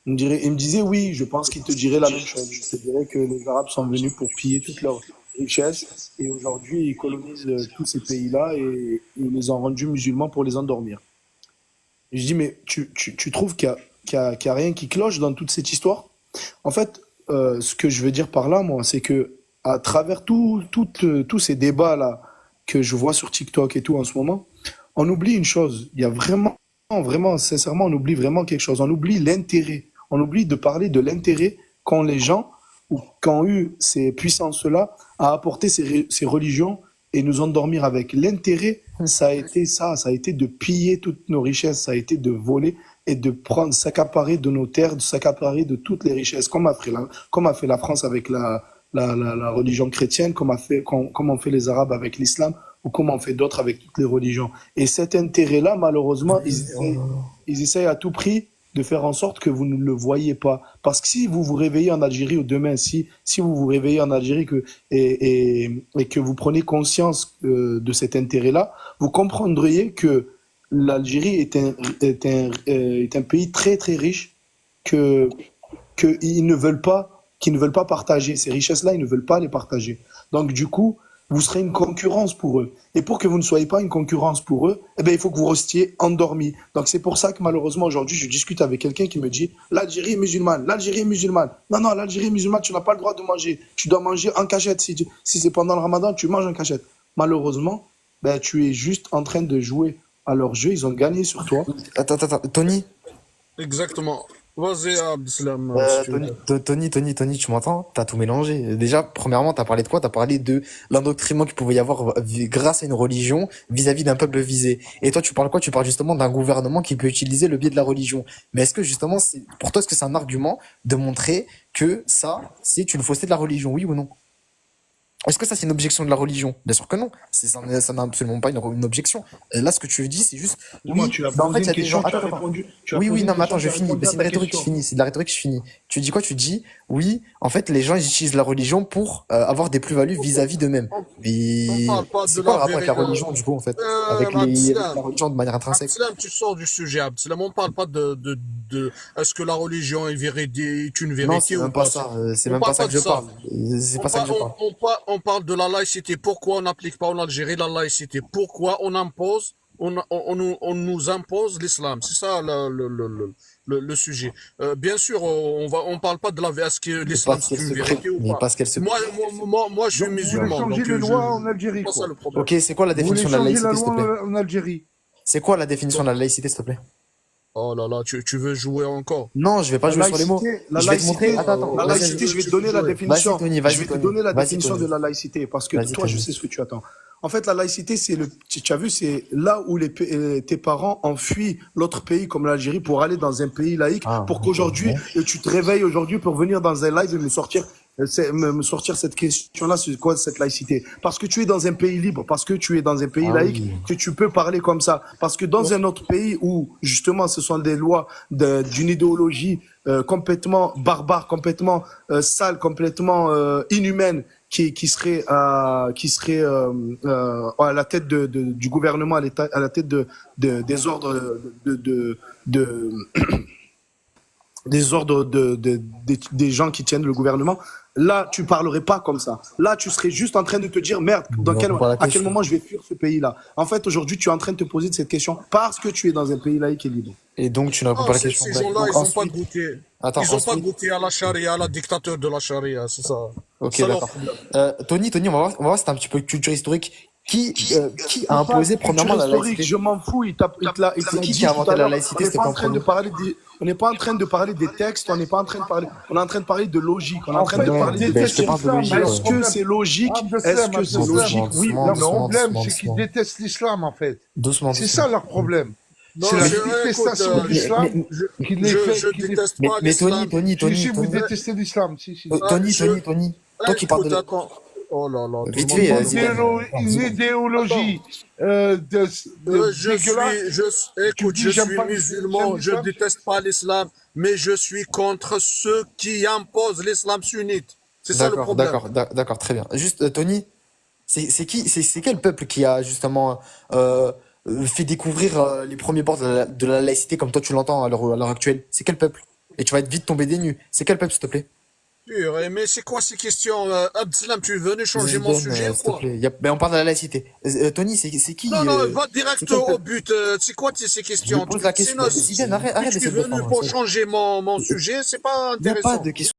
S8: Il me disait, oui, je pense qu'il te dirait la même chose. Il te dirait que les Arabes sont venus pour piller toutes leurs richesses et aujourd'hui ils colonisent tous ces pays-là et ils les ont rendus musulmans pour les endormir. Et je dis, mais tu trouves qu'il y a qu'il y a rien qui cloche dans toute cette histoire. En fait, ce que je veux dire par là, moi, c'est que à travers tous ces débats-là que je vois sur TikTok et tout en ce moment, on oublie une chose. Il y a vraiment, vraiment, sincèrement, on oublie vraiment quelque chose. On oublie l'intérêt. On oublie de parler de l'intérêt qu'ont les gens ou qu'ont eu ces puissances-là à apporter ces religions et nous endormir avec. L'intérêt, ça a été de piller toutes nos richesses, ça a été de voler et de prendre, s'accaparer de nos terres, de s'accaparer de toutes les richesses, comme a fait la France avec la religion chrétienne, comme ont fait les Arabes avec l'islam, ou comme ont fait d'autres avec toutes les religions. Et cet intérêt-là, malheureusement, ils essayent à tout prix de faire en sorte que vous ne le voyez pas. Parce que si vous vous réveillez en Algérie, ou demain, si vous vous réveillez en Algérie et que vous prenez conscience de cet intérêt-là, vous comprendriez que l'Algérie est un pays très très riche, qu'ils ne veulent pas partager ces richesses-là, ils ne veulent pas les partager. Donc du coup, vous serez une concurrence pour eux. Et pour que vous ne soyez pas une concurrence pour eux, eh bien, il faut que vous restiez endormis. Donc c'est pour ça que malheureusement aujourd'hui, je discute avec quelqu'un qui me dit l'Algérie est musulmane, l'Algérie est musulmane. Non, l'Algérie est musulmane, tu n'as pas le droit de manger. Tu dois manger en cachette. Si c'est pendant le ramadan, tu manges en cachette. Malheureusement, ben, tu es juste en train de jouer à leur jeu. Ils ont gagné sur toi.
S10: Attends, Tony,
S9: Exactement. Vas-y, Abdeslam, si tu veux.
S10: Tony, tu m'entends? T'as tout mélangé. Déjà, premièrement, t'as parlé de quoi? T'as parlé de l'endoctrinement qu'il pouvait y avoir grâce à une religion vis-à-vis d'un peuple visé. Et toi, tu parles quoi? Tu parles justement d'un gouvernement qui peut utiliser le biais de la religion. Mais est-ce que justement, pour toi, est-ce que c'est un argument de montrer que ça, c'est une fausseté de la religion, oui ou non? Est-ce que ça, c'est une objection de la religion? Bien sûr que non. Ça n'a absolument pas une objection. Là, ce que tu dis, c'est juste,
S8: Dis-moi,
S10: oui,
S8: tu as
S10: mais en fait,
S8: posé
S10: il y
S8: une
S10: a des
S8: question,
S10: gens,
S8: tu as
S10: attends.
S8: répondu.
S10: Oui, non, mais attends, je
S8: tu as
S10: finis.
S8: répondu
S10: Mais
S8: à
S10: c'est de
S8: ta
S10: la rhétorique qui
S8: question.
S10: finit. C'est de la rhétorique qui finit. Tu dis quoi? Tu dis, oui, en fait, les gens, ils utilisent la religion pour avoir des plus-values vis-à-vis d'eux-mêmes.
S9: On
S10: Mais
S9: parle pas de
S10: c'est quoi le
S9: la
S10: rapport avec la
S9: vérité.
S10: religion, du coup, en fait? Avec la
S9: Abdeslam,
S10: religion de manière intrinsèque?
S9: Abdeslam, tu sors du sujet, Abdeslam. On parle pas de est-ce que la religion est est une
S10: Non, c'est
S9: vérité ou
S10: même pas
S9: pas.
S10: ça. C'est
S9: On
S10: même pas
S9: parle
S10: ça
S9: pas
S10: que
S9: de
S10: je
S9: ça.
S10: parle. C'est pas ça que je parle.
S9: On parle de la laïcité. Pourquoi on n'applique pas en Algérie la laïcité? Pourquoi on nous impose l'islam? C'est ça le sujet. Bien sûr, on parle pas de est-ce que l'islam c'est une vérité ou
S10: Mais
S9: pas.
S10: parce qu'elle se
S9: Moi, je suis
S7: Donc, vous voulez
S9: musulman,
S7: changer
S9: donc
S7: les lois en Algérie,
S9: c'est pas
S7: quoi.
S9: ça le problème.
S10: Ok, c'est quoi la
S7: Vous voulez
S10: définition de la
S7: changer la
S10: laïcité, s'il te plaît?
S7: loi en Algérie.
S10: C'est quoi la définition de la laïcité, s'il te plaît?
S9: Oh là là, tu veux jouer encore?
S10: Non, je vais pas jouer sur les mots.
S8: La
S10: Je vais te montrer.
S8: laïcité,
S10: Attends,
S8: la
S10: vas-y,
S8: laïcité, je vais te donner la définition.
S10: Vas-y, Tony, vas-y,
S8: Je vais te
S10: Tony.
S8: donner la
S10: Vas-y,
S8: définition
S10: Tony.
S8: de la laïcité parce que
S10: Vas-y,
S8: toi, je
S10: Tony.
S8: sais ce que tu attends. En fait, la laïcité, tu as vu, c'est là où tes parents ont fui l'autre pays comme l'Algérie pour aller dans un pays laïque pour qu'aujourd'hui, tu te réveilles aujourd'hui pour venir dans un live et me sortir cette question-là, c'est quoi cette laïcité? Parce que tu es dans un pays libre, parce que tu es dans un pays laïque, que tu peux parler comme ça. Parce que dans un autre pays où, justement, ce sont des lois d'une idéologie complètement barbare, complètement sale, complètement inhumaine, qui serait à la tête du gouvernement, à la tête des ordres des ordres des gens qui tiennent le gouvernement. Là, tu parlerais pas comme ça. Là, tu serais juste en train de te dire, merde, à quel moment je vais fuir ce pays-là? En fait, aujourd'hui, tu es en train de te poser cette question parce que tu es dans un pays laïque et libre.
S10: Et donc, tu ne réponds pas à la
S9: Ces
S10: question.
S9: gens-là,
S10: Donc,
S9: ils n'ont pas
S10: ensuite-
S9: goûté.
S10: Attends,
S9: Ils n'ont pas
S10: ensuite-
S9: goûté à la charia, à la dictature de la charia, c'est ça.
S10: Ok,
S9: Ça, leur
S10: d'accord.
S9: problème.
S10: Tony, on va voir, c'est un petit peu culture historique. Qui a imposé premièrement la
S8: historique,
S10: laïcité?
S8: je m'en fous.
S10: C'est qui a inventé la laïcité,
S8: On n'est
S10: c'était
S8: pas
S10: pas
S8: en train de parler on n'est pas en train de parler des textes, on n'est pas en train de parler, on est en train de parler de logique, on est en train de
S7: En fait,
S8: parler de
S10: Ben, je te parle de logique.
S8: Est-ce que c'est logique? Est-ce que c'est logique? Oui ou
S7: Le
S10: Doucement,
S8: non?
S7: problème,
S10: doucement,
S7: c'est qu'ils
S10: doucement.
S7: détestent l'islam, en fait.
S10: Doucement,
S7: C'est
S10: doucement.
S7: ça leur problème.
S9: Non,
S7: C'est la
S9: écoute,
S7: détestation de l'islam qui les fait.
S9: je déteste pas
S10: Mais
S9: l'islam.
S7: Si vous
S10: Tony,
S7: détestez l'islam, si.
S10: Tony, toi qui parles de...
S9: Attends. Oh là là.
S10: Vite
S9: tout le
S10: fait,
S9: monde-
S10: vas-y.
S7: Une idéologie dégueulasse.
S9: Écoute,
S7: dis,
S9: je
S7: j'aime
S9: suis
S7: pas
S9: musulman,
S7: j'aime
S9: je
S7: l'islam.
S9: déteste pas l'islam, mais je suis contre ceux qui imposent l'islam sunnite. C'est ça le problème.
S10: D'accord, très bien. Juste, Tony, c'est quel peuple qui a justement fait découvrir les premiers bords de la laïcité comme toi tu l'entends à l'heure actuelle? C'est quel peuple? Et tu vas être vite tombé des nues. C'est quel peuple, s'il te plaît?
S9: Purée, mais c'est quoi ces questions? Abdeslam, tu es venu changer mon
S10: Zidane,
S9: sujet ou
S10: s'il te
S9: quoi?
S10: plaît. Ben, on parle de la laïcité. Tony, c'est qui
S9: Non, non, va
S10: c'est
S9: direct
S10: quel
S9: au
S10: peuple?
S9: but. C'est quoi ces
S10: Je
S9: questions?
S10: pose la question.
S9: Sinon,
S10: Zidane, arrête
S9: si tu
S10: d'essayer
S9: es
S10: de me
S9: venu
S10: prendre.
S9: pour changer mon sujet, c'est pas
S10: Il n'y a pas
S9: intéressant.
S10: de question.